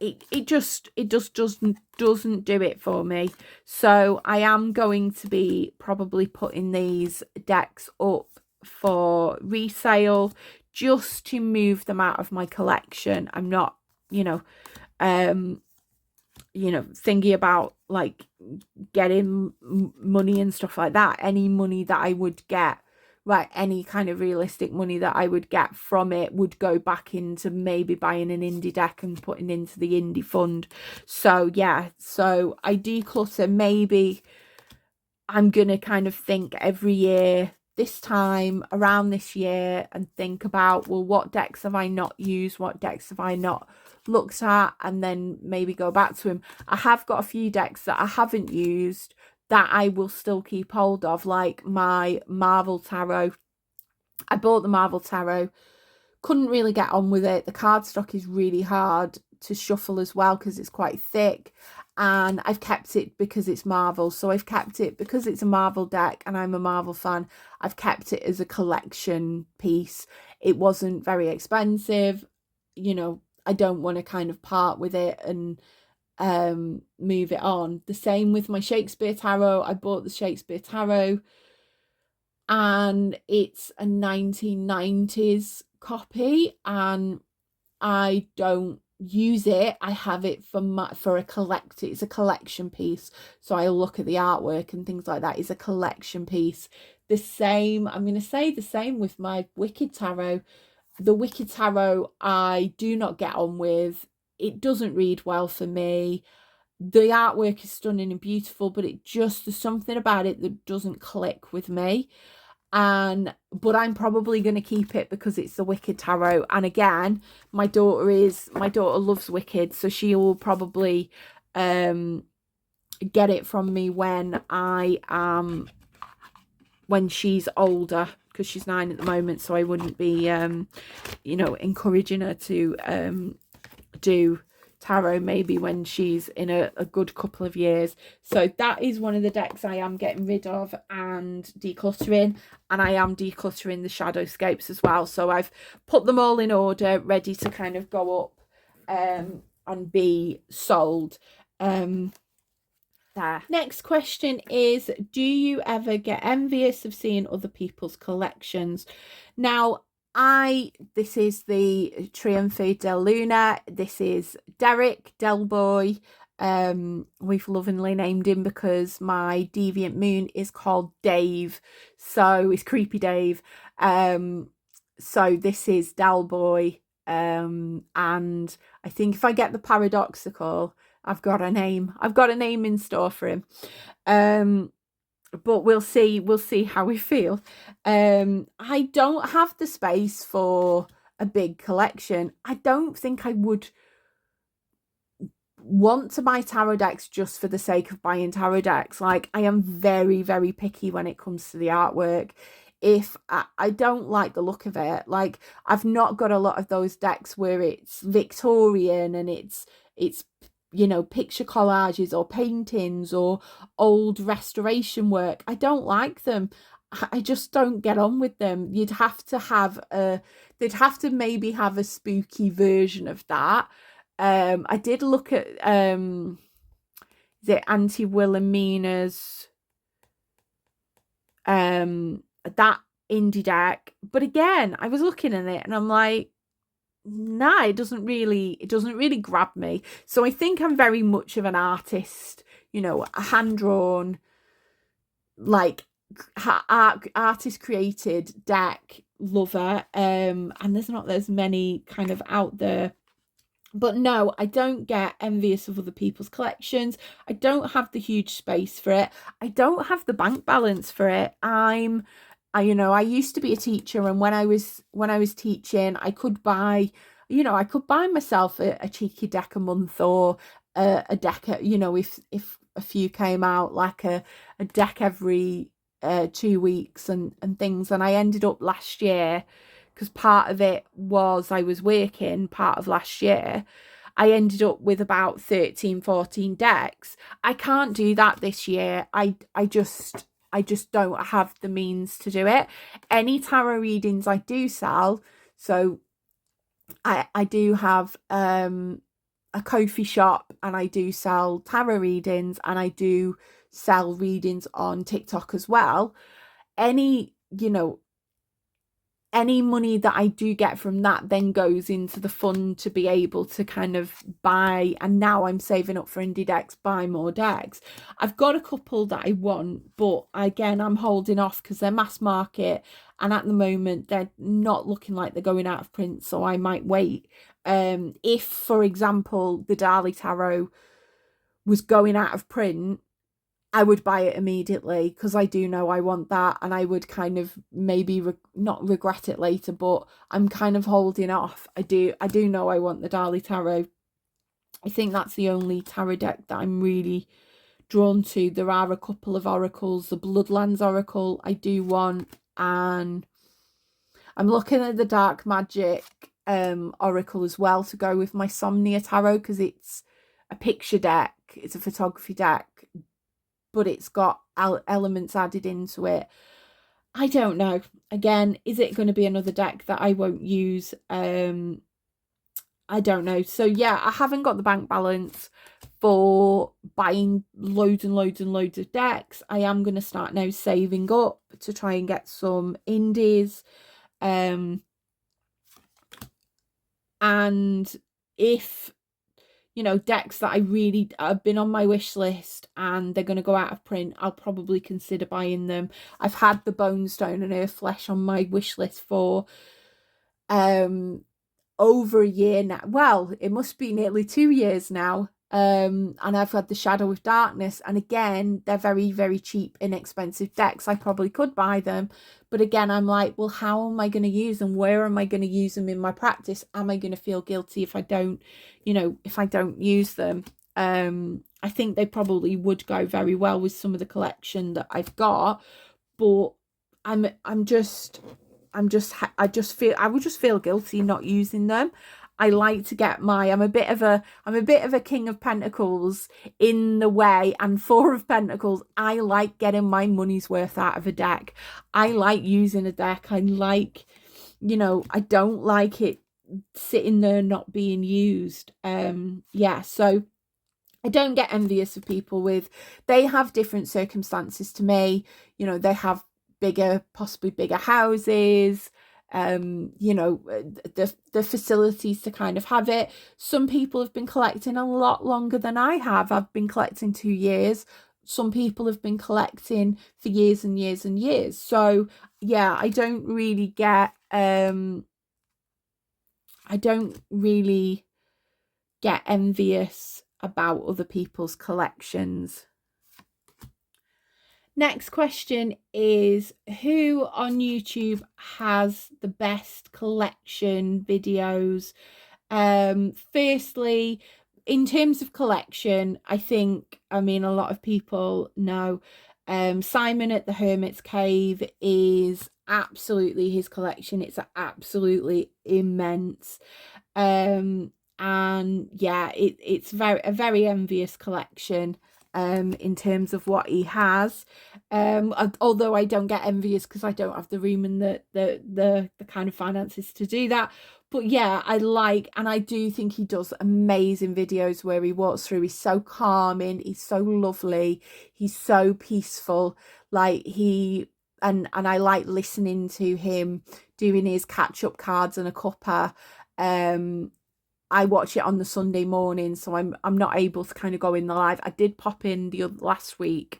It just doesn't do it for me. So I am going to be probably putting these decks up for resale just to move them out of my collection. I'm not, thinking about like getting money and stuff like that. Any money that I would get, right, any kind of realistic money that I would get from it would go back into maybe buying an indie deck and putting into the indie fund. So yeah, so I declutter. Maybe I'm gonna kind of think every year this time around this year and think about, well, what decks have I not used, what decks have I not looked at, and then maybe go back to him. I have got a few decks that I haven't used that I will still keep hold of, like my Marvel Tarot. I bought the Marvel Tarot, couldn't really get on with it. The cardstock is really hard to shuffle as well because it's quite thick, and I've kept it because it's Marvel. So I've kept it because it's a Marvel deck and I'm a Marvel fan. I've kept it as a collection piece. It wasn't very expensive, you know. I don't want to kind of part with it and move it on. The same with my Shakespeare Tarot. I bought the Shakespeare Tarot, and it's a 1990s copy, and I don't use it. I have it for a collect. It's a collection piece, so I look at the artwork and things like that. It's a collection piece. The same, I'm going to say the same with my Wicked Tarot. The Wicked Tarot I do not get on with. It doesn't read well for me. The artwork is stunning and beautiful, but there's something about it that doesn't click with me. But I'm probably going to keep it because it's the Wicked Tarot. And again, my daughter loves Wicked, so she will probably get it from me when she's older, because she's 9 at the moment, so I wouldn't be encouraging her to do tarot maybe when she's in a good couple of years. So that is one of the decks I am getting rid of and decluttering, and I am decluttering the Shadowscapes as well. So I've put them all in order, ready to kind of go up and be sold. There. Next question is, do you ever get envious of seeing other people's collections? Now, This is the Trionfo del Luna. This is Derek Delboy. We've lovingly named him because my deviant moon is called Dave, so it's creepy Dave. So this is Delboy, and I think if I get the paradoxical, I've got a name. I've got a name in store for him. But we'll see how we feel. I don't have the space for a big collection. I don't think I would want to buy tarot decks just for the sake of buying tarot decks. Like, I am very, very picky when it comes to the artwork. If I don't like the look of it, like, I've not got a lot of those decks where it's Victorian and it's picture collages or paintings or old restoration work. I don't like them. I just don't get on with them. They'd have to maybe have a spooky version of that. I did look at the Auntie Wilhelmina's that indie deck, but again, I was looking at it and I'm like, nah, it doesn't really grab me. So I think I'm very much of an artist, a hand-drawn, like, artist created deck lover. And there's not as many kind of out there. But no, I don't get envious of other people's collections. I don't have the huge space for it. I don't have the bank balance for it. I used to be a teacher, and when I was teaching, I could buy myself a cheeky deck a month, or a deck, if a few came out, like a deck every 2 weeks and things. And I ended up last year, because part of it was I was working part of last year, I ended up with about 13, 14 decks. I can't do that this year. I just don't have the means to do it. Any tarot readings I do sell, so I do have a Ko-fi shop, and I do sell tarot readings, and I do sell readings on TikTok as well. Any money that I do get from that then goes into the fund to be able to kind of buy, and now I'm saving up for indie decks, buy more decks. I've got a couple that I want, but again, I'm holding off because they're mass market, and at the moment they're not looking like they're going out of print, so I might wait. If, for example, the Dali Tarot was going out of print, I would buy it immediately, because I do know I want that, and I would kind of maybe not regret it later, but I'm kind of holding off. I do know I want the Dali Tarot. I think that's the only tarot deck that I'm really drawn to. There are a couple of oracles. The Bloodlands Oracle I do want, and I'm looking at the Dark Magic Oracle as well to go with my Somnia Tarot, because it's a picture deck. It's a photography deck, but it's got elements added into it. I don't know. Again, is it going to be another deck that I won't use? I don't know. So yeah, I haven't got the bank balance for buying loads and loads and loads of decks. I am going to start now saving up to try and get some indies. And if decks that I really have been on my wish list and they're going to go out of print, I'll probably consider buying them. I've had the Bonestone and Earth Flesh on my wish list for over a year now. Well, it must be nearly 2 years now. And I've had the Shadow of Darkness, and again, they're very, very cheap, inexpensive decks. I probably could buy them, but again, I'm like, well, how am I going to use them? Where am I going to use them in my practice? Am I going to feel guilty if I don't, use them? I think they probably would go very well with some of the collection that I've got, but I would just feel guilty not using them. I like to get I'm a bit of a King of Pentacles in the way, and Four of Pentacles. I like getting my money's worth out of a deck. I like using a deck. I like, I don't like it sitting there not being used. So I don't get envious of people they have different circumstances to me. They have possibly bigger houses. you know, the facilities to kind of have it. Some people have been collecting a lot longer than I have. I've been collecting 2 years. Some people have been collecting for years and years and years. So yeah, I don't really get envious about other people's collections. Next question is, who on YouTube has the best collection videos? Firstly, in terms of collection, I mean, a lot of people know Simon at the Hermit's Cave is absolutely, his collection, it's absolutely immense. And yeah, it's a very envious collection in terms of what he has. Although I don't get envious because I don't have the room and the kind of finances to do that. But yeah, and I do think he does amazing videos where he walks through. He's so calming, he's so lovely, he's so peaceful. Like and I like listening to him doing his catch-up cards and a cuppa. I watch it on the Sunday morning, so I'm not able to kind of go in the live. I did pop in last week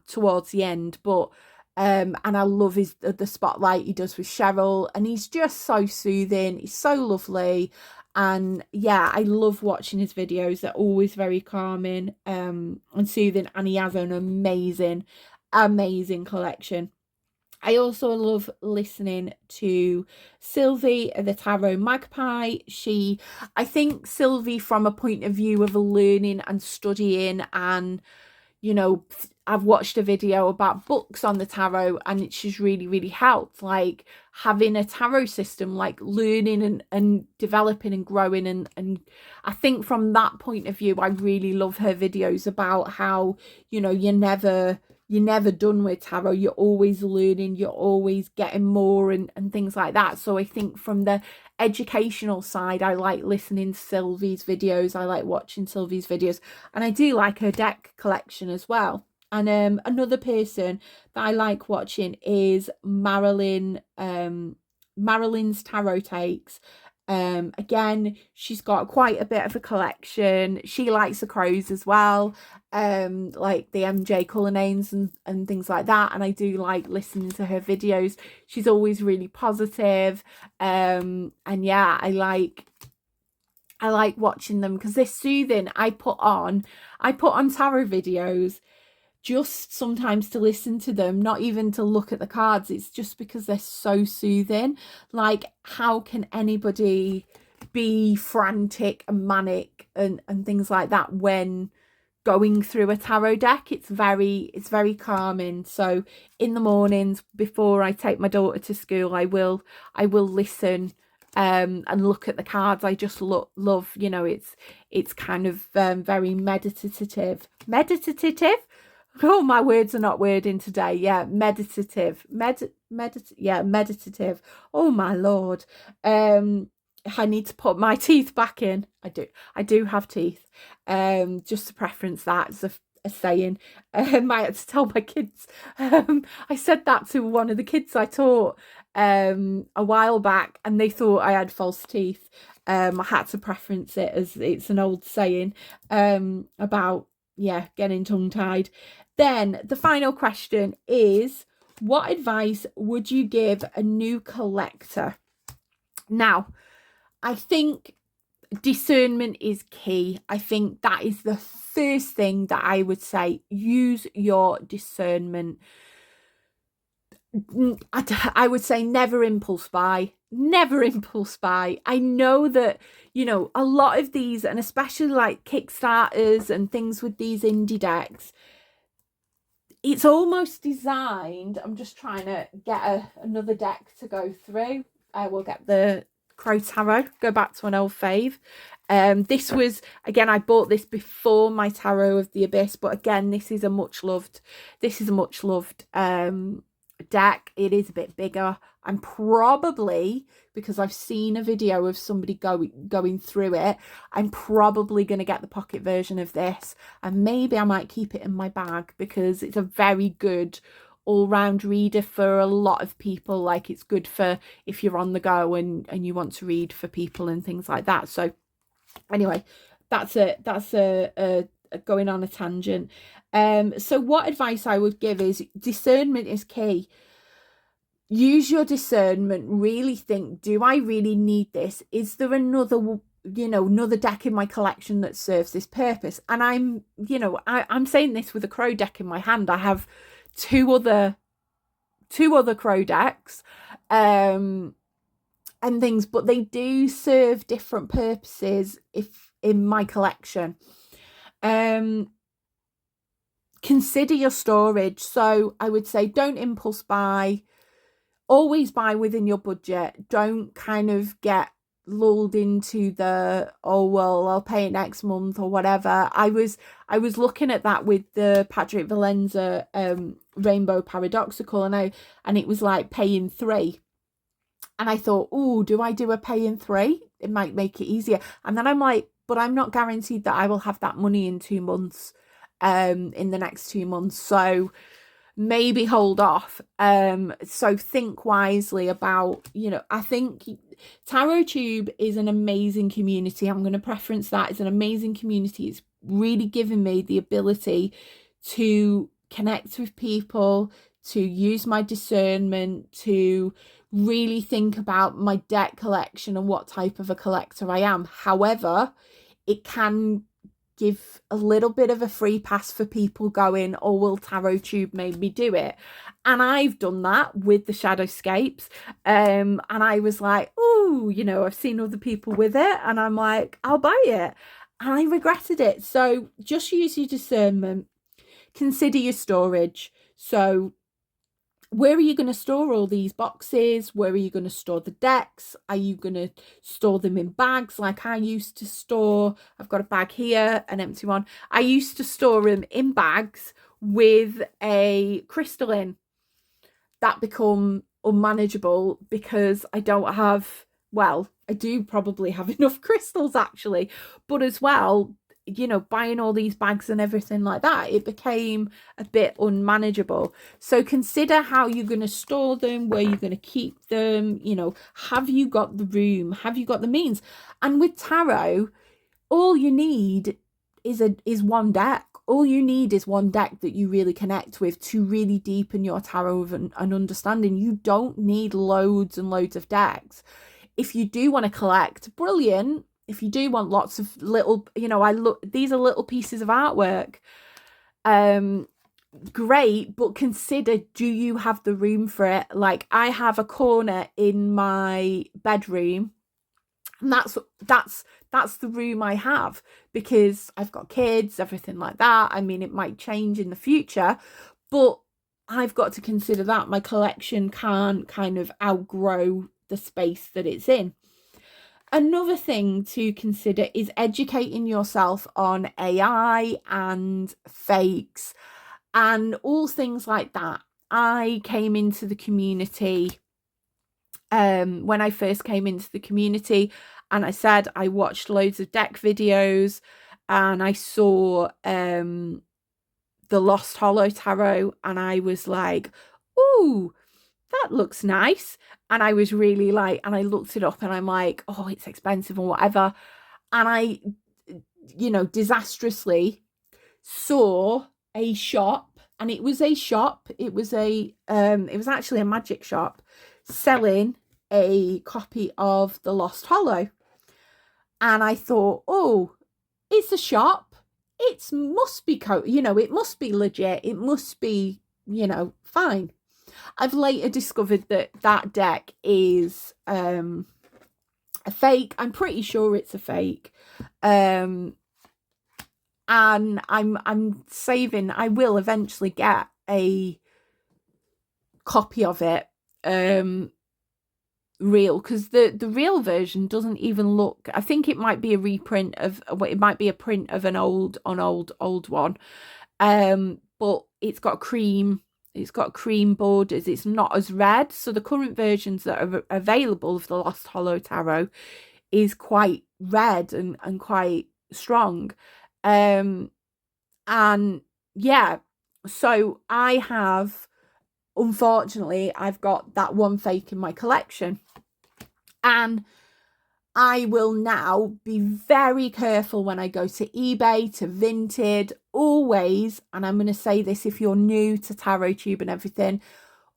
towards the end, but and I love the spotlight he does with Cheryl, and he's just so soothing. He's so lovely, and yeah, I love watching his videos. They're always very calming and soothing, and he has an amazing collection. I also love listening to Sylvie, the Tarot Magpie. I think Sylvie, from a point of view of learning and studying, and, you know, I've watched a video about books on the tarot, and she's really, really helped, like having a tarot system, like learning and developing and growing. And I think from that point of view, I really love her videos about how, you know, you're never done with tarot. You're always learning, you're always getting more and things like that. So I think from the educational side, I like listening to Sylvie's videos. I like watching Sylvie's videos, and I do like her deck collection as well. And another person that I like watching is Marilyn. Marilyn's Tarot Takes. Again, she's got quite a bit of a collection. She likes the crows as well, like the MJ colour names and things like that. And I do like listening to her videos. She's always really positive. And yeah, I like watching them because they're soothing. I put on tarot videos just sometimes to listen to them, not even to look at the cards. It's just because they're so soothing. Like, how can anybody be frantic and manic and things like that when going through a tarot deck? It's very calming. So in the mornings before I take my daughter to school, I will listen and look at the cards. I just love, you know, it's kind of very meditative. Oh, my words are not wording today. Yeah, meditative. Meditative. Oh my Lord. I need to put my teeth back in. I do have teeth. Just to preference that as a saying. I had to tell my kids. I said that to one of the kids I taught a while back, and they thought I had false teeth. I had to preference it as it's an old saying about, yeah, getting tongue-tied. Then the final question is, what advice would you give a new collector? Now, I think discernment is key. I think that is the first thing that I would say. Use your discernment. I would say never impulse buy. Never impulse buy. I know that, you know, a lot of these, and especially like Kickstarters and things with these indie decks, it's almost designed. I'm just trying to get another deck to go through. We'll get the Crow Tarot, go back to an old fave. This was, again, I bought this before my Tarot of the Abyss, but again, this is a much loved deck. It is a bit bigger. I'm probably, because I've seen a video of somebody going through it, I'm probably going to get the pocket version of this, and maybe I might keep it in my bag because it's a very good all-round reader for a lot of people. Like, it's good for if you're on the go and you want to read for people and things like that. So anyway, that's a going on a tangent. So what advice I would give is discernment is key. Use your discernment. Really think, do I really need this? Is there another deck in my collection that serves this purpose? And I'm saying this with a crow deck in my hand. I have two other crow decks and things, but they do serve different purposes if in my collection. Consider your storage. So I would say don't impulse buy. Always buy within your budget. Don't kind of get lulled into the, oh well, I'll pay it next month or whatever. I was looking at that with the Patrick Valenza Rainbow Paradoxical, and it was like paying 3. And I thought, oh, do I do a pay in 3? It might make it easier. And then I'm like, but I'm not guaranteed that I will have that money in 2 months, in the next 2 months. So maybe hold off. So think wisely about, I think Tarot Tube is an amazing community. I'm going to preference that. It's an amazing community. It's really given me the ability to connect with people, to use my discernment, to really think about my deck collection and what type of a collector I am. However, it can give a little bit of a free pass for people going, oh, well, Tarot Tube made me do it. And I've done that with the Shadowscapes. And I was like, oh, I've seen other people with it, and I'm like, I'll buy it. And I regretted it. So just use your discernment. Consider your storage. So where are you going to store all these boxes? Where are you going to store the decks? Are you going to store them in bags like I used to store? I've got a bag here, an empty one. I used to store them in bags with a crystal in. That become unmanageable because I don't have, well, I do probably have enough crystals actually, but as well, buying all these bags and everything like that, it became a bit unmanageable. So consider how you're going to store them, where you're going to keep them, have you got the room? Have you got the means? And with tarot, all you need is one deck. All you need is one deck that you really connect with to really deepen your tarot and understanding. You don't need loads and loads of decks. If you do want to collect, brilliant. If you do want lots of little, these are little pieces of artwork. Great, but consider, do you have the room for it? Like, I have a corner in my bedroom, and that's the room I have because I've got kids, everything like that. I mean, it might change in the future, but I've got to consider that my collection can't kind of outgrow the space that it's in. Another thing to consider is educating yourself on AI and fakes and all things like that. I came into the community when I first came into the community, and I said I watched loads of deck videos, and I saw the Lost Hollow Tarot, and I was like, ooh, that looks nice. And I was really like, and I looked it up, and I'm like, oh, it's expensive or whatever. And I, disastrously saw a shop, and it was a shop. It was actually a magic shop selling a copy of the Lost Hollow. And I thought, oh, it's a shop. It must be, it must be legit. It must be, fine. I've later discovered that deck is a fake. I'm pretty sure it's a fake. And I'm saving, I will eventually get a copy of it real, because the real version doesn't even look, I think it might be a reprint of, it might be a print of an old one, but it's got cream borders. It's not as red. So the current versions that are available of the Lost Hollow Tarot is quite red and quite strong. And yeah, so I have unfortunately, I've got that one fake in my collection. And I will now be very careful when I go to eBay, to Vinted, always, and I'm going to say this if you're new to Tarot Tube and everything,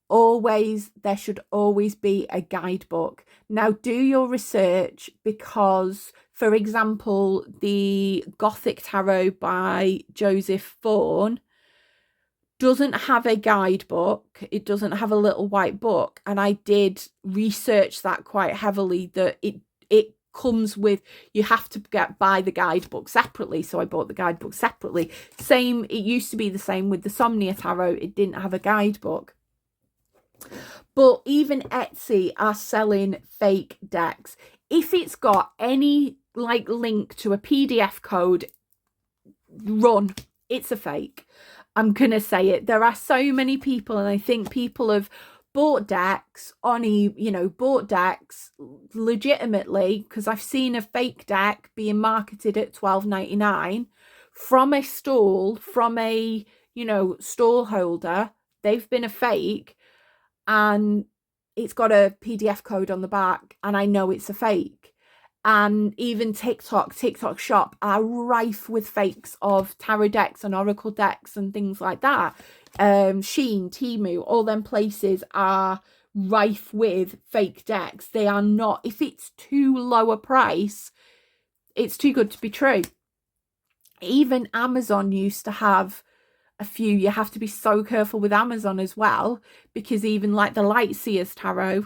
always, there should always be a guidebook. Now, do your research, because, for example, the Gothic Tarot by Joseph Vaughan doesn't have a guidebook. It doesn't have a little white book. And I did research that quite heavily, that it comes with, you have to buy the guidebook separately. So I bought the guidebook separately. It used to be the same with the Somnia Tarot. It didn't have a guidebook. But even Etsy are selling fake decks. If it's got any like link to a PDF code, run. It's a fake. I'm going to say it. There are so many people, and I think people have bought decks bought decks legitimately, because I've seen a fake deck being marketed at $12.99 from a stall, from a, stall holder. They've been a fake, and it's got a PDF code on the back, and I know it's a fake. And even TikTok shop are rife with fakes of tarot decks and oracle decks and things like that. Shein, Temu, all them places are rife with fake decks. They are not, if it's too low a price, it's too good to be true. Even Amazon used to have a few. You have to be so careful with Amazon as well, because even like the Lightseers Tarot,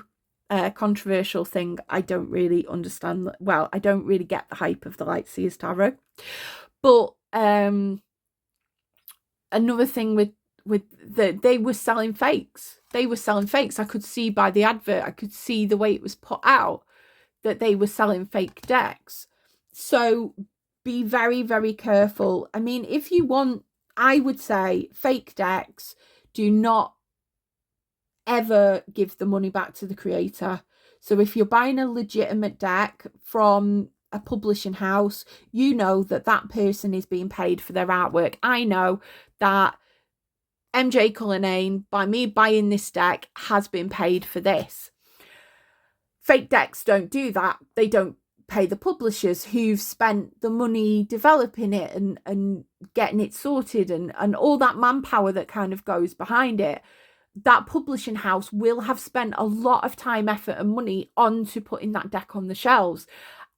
controversial thing, I don't really understand. Well, I don't really get the hype of the Lightseers Tarot. But another thing with they were selling fakes. They were selling fakes. I could see by the advert, I could see the way it was put out, that they were selling fake decks. So be very, very careful. I mean, if you want, I would say fake decks, do not ever give the money back to the creator. So if you're buying a legitimate deck from a publishing house, you know that that person is being paid for their artwork. I know that MJ Cullinane, by me buying this deck, has been paid for this. Fake decks don't do that. They don't pay the publishers who've spent the money developing it and getting it sorted and all that manpower that kind of goes behind it. That publishing house will have spent a lot of time, effort and money onto putting that deck on the shelves.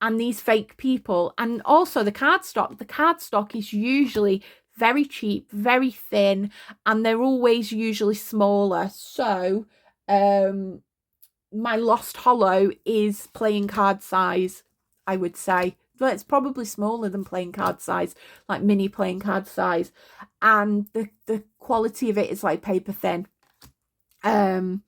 And these fake people, and also the cardstock is usually very cheap, very thin, and they're always usually smaller. So my Lost Hollow is playing card size, I would say. But it's probably smaller than playing card size, like mini playing card size. And the quality of it is like paper thin. One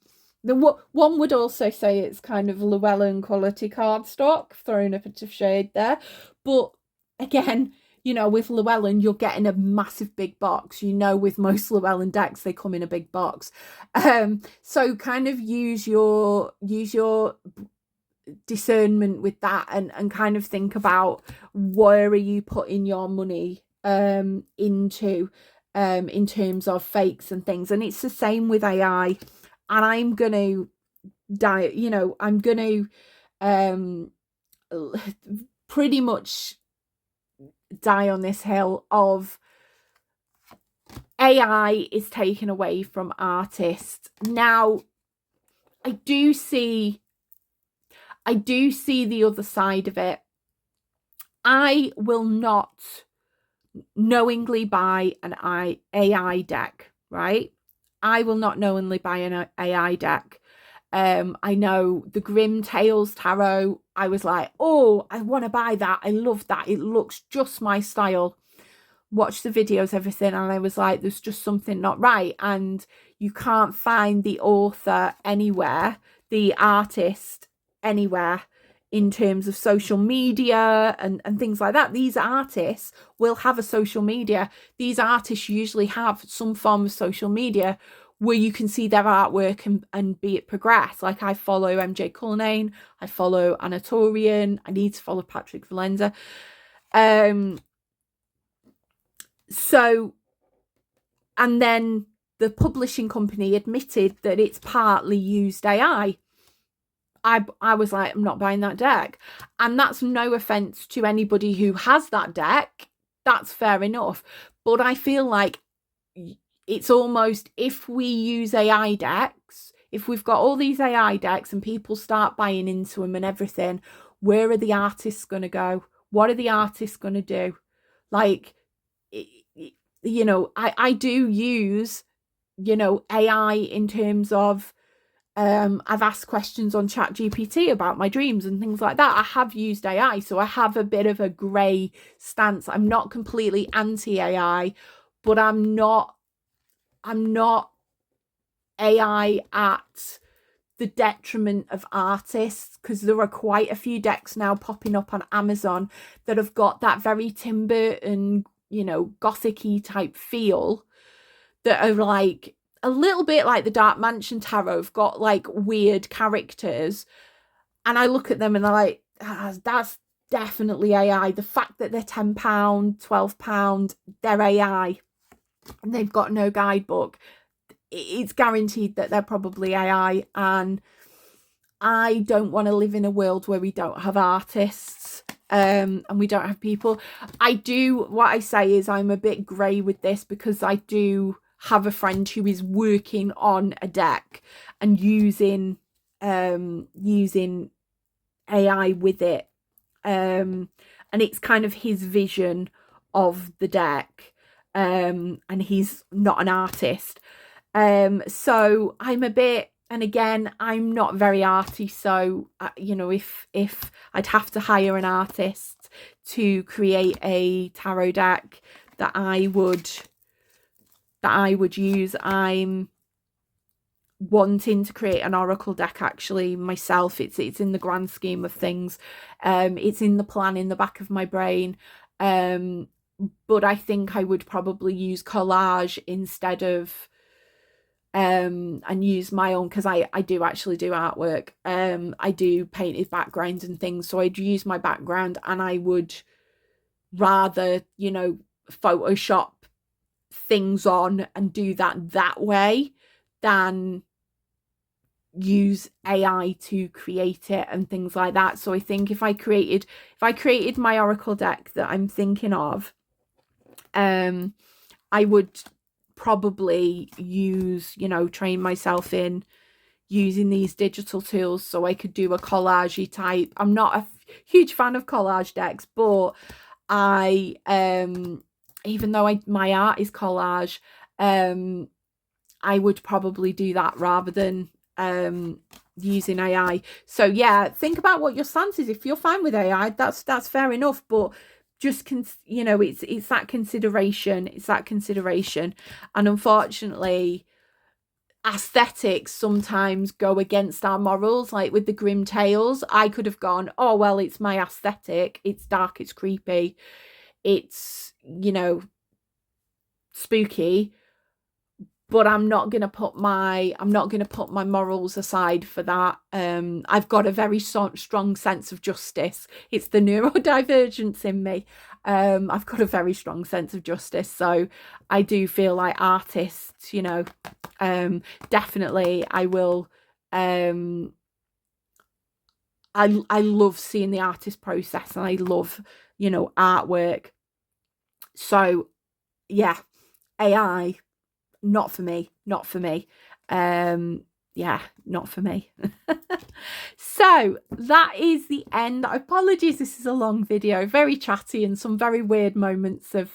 would also say it's kind of Llewellyn quality cardstock, throwing a bit of shade there. But again, with Llewellyn, you're getting a massive big box. With most Llewellyn decks, they come in a big box. So kind of use your discernment with that, and kind of think about where are you putting your money into in terms of fakes and things. And it's the same with AI. And I'm going to I'm going to pretty much die on this hill of AI is taken away from artists. Now, I do see the other side of it. I will not knowingly buy an AI deck, right? I will not knowingly buy an AI deck. I know the Grim Tales Tarot, I was like, oh, I want to buy that. I love that. It looks just my style. Watch the videos, everything. And I was like, there's just something not right. And you can't find the author anywhere, the artist anywhere, in terms of social media and things like that. These artists will have a social media. These artists usually have some form of social media where you can see their artwork and be it progress. Like I follow MJ Cullinane, I follow Anatorian, I need to follow Patrick Valenza. So, and then the publishing company admitted that it's partly used AI. I was like, I'm not buying that deck. And that's no offense to anybody who has that deck. That's fair enough. But I feel like it's almost, if we use AI decks, if we've got all these AI decks and people start buying into them and everything, where are the artists going to go? What are the artists going to do? Like, you know, I do use, you know, AI in terms of, I've asked questions on ChatGPT about my dreams and things like that. I have used AI, so I have a bit of a grey stance. I'm not completely anti-AI, but I'm not AI at the detriment of artists, because there are quite a few decks now popping up on Amazon that have got that very Tim Burton, you know, gothic-y type feel, that are like a little bit like the Dark Mansion Tarot, have got like weird characters, and I look at them and I'm like, that's definitely AI. The fact that they're £10, £12, they're AI, and they've got no guidebook, it's guaranteed that they're probably AI. And I don't want to live in a world where we don't have artists, and we don't have people. What I say is I'm a bit grey with this, because I do have a friend who is working on a deck and using AI with it, and it's kind of his vision of the deck, and he's not an artist, so I'm a bit, and again, I'm not very arty, so you know, if I'd have to hire an artist to create a tarot deck that I would use, I'm wanting to create an oracle deck actually myself. It's in the grand scheme of things, it's in the plan in the back of my brain, but I think I would probably use collage instead of and use my own, because I do actually do artwork. I do painted backgrounds and things, so I'd use my background, and I would rather, you know, Photoshop things on and do that way than use AI to create it and things like that. So I think if I created my oracle deck that I'm thinking of, I would probably use, you know, train myself in using these digital tools so I could do a collage type. I'm not a huge fan of collage decks, but I even though my art is collage, I would probably do that rather than using AI. So yeah, think about what your stance is. If you're fine with AI, that's fair enough, but just you know, it's that consideration, and unfortunately aesthetics sometimes go against our morals. Like with the Grim Tales, I could have gone, oh well, it's my aesthetic, it's dark, it's creepy, it's, you know, spooky, but I'm not going to put my morals aside for that. I've got a very strong sense of justice. It's the neurodivergence in me. I've got a very strong sense of justice, so I do feel like artists, you know, definitely I will. I love seeing the artist process, and I love, you know, artwork. So yeah, AI, not for me. Yeah, not for me. So that is the end. Apologies, this is a long video, very chatty, and some very weird moments of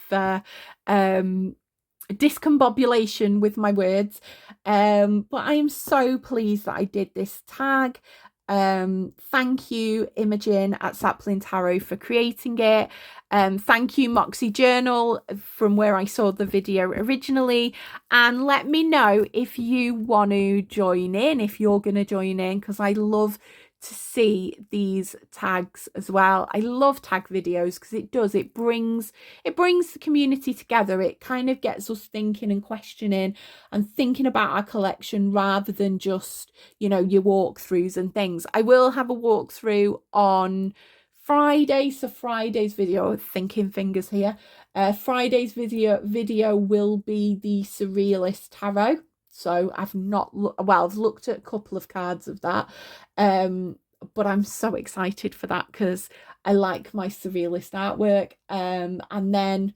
discombobulation with my words, but I am so pleased that I did this tag. Thank you, Imogen at Sapling Tarot, for creating it. Thank you, Moxie Journal, from where I saw the video originally. And let me know if you want to join in, if you're going to join in, because I love to see these tags as well. I love tag videos because it brings the community together. It kind of gets us thinking and questioning and thinking about our collection, rather than just, you know, your walkthroughs and things. I will have a walkthrough on Friday, so Friday's video, thinking fingers here, Friday's video will be the Surrealist Tarot. So I've not I've looked at a couple of cards of that, but I'm so excited for that because I like my Surrealist artwork. And then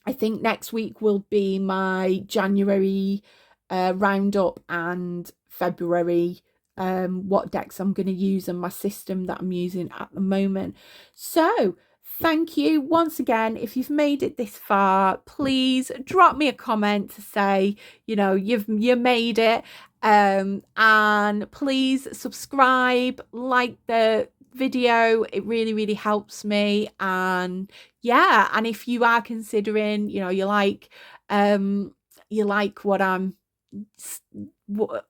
I think next week will be my January roundup and February what decks I'm going to use and my system that I'm using at the moment. So thank you once again. If you've made it this far, please drop me a comment to say, you know, you made it. And please subscribe, like the video. It really helps me. And yeah, and if you are considering, you know, you like what I'm what,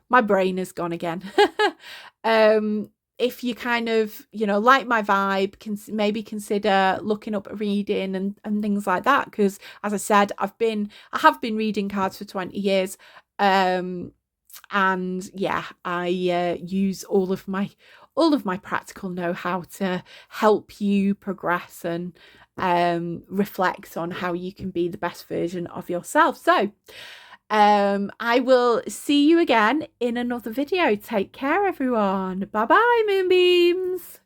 my brain has gone again. If you kind of, you know, like my vibe, maybe consider looking up reading and things like that, because as I said, I have been reading cards for 20 years. And yeah, I use all of my practical know-how to help you progress and reflect on how you can be the best version of yourself. So I will see you again in another video. Take care, everyone. Bye bye, moonbeams.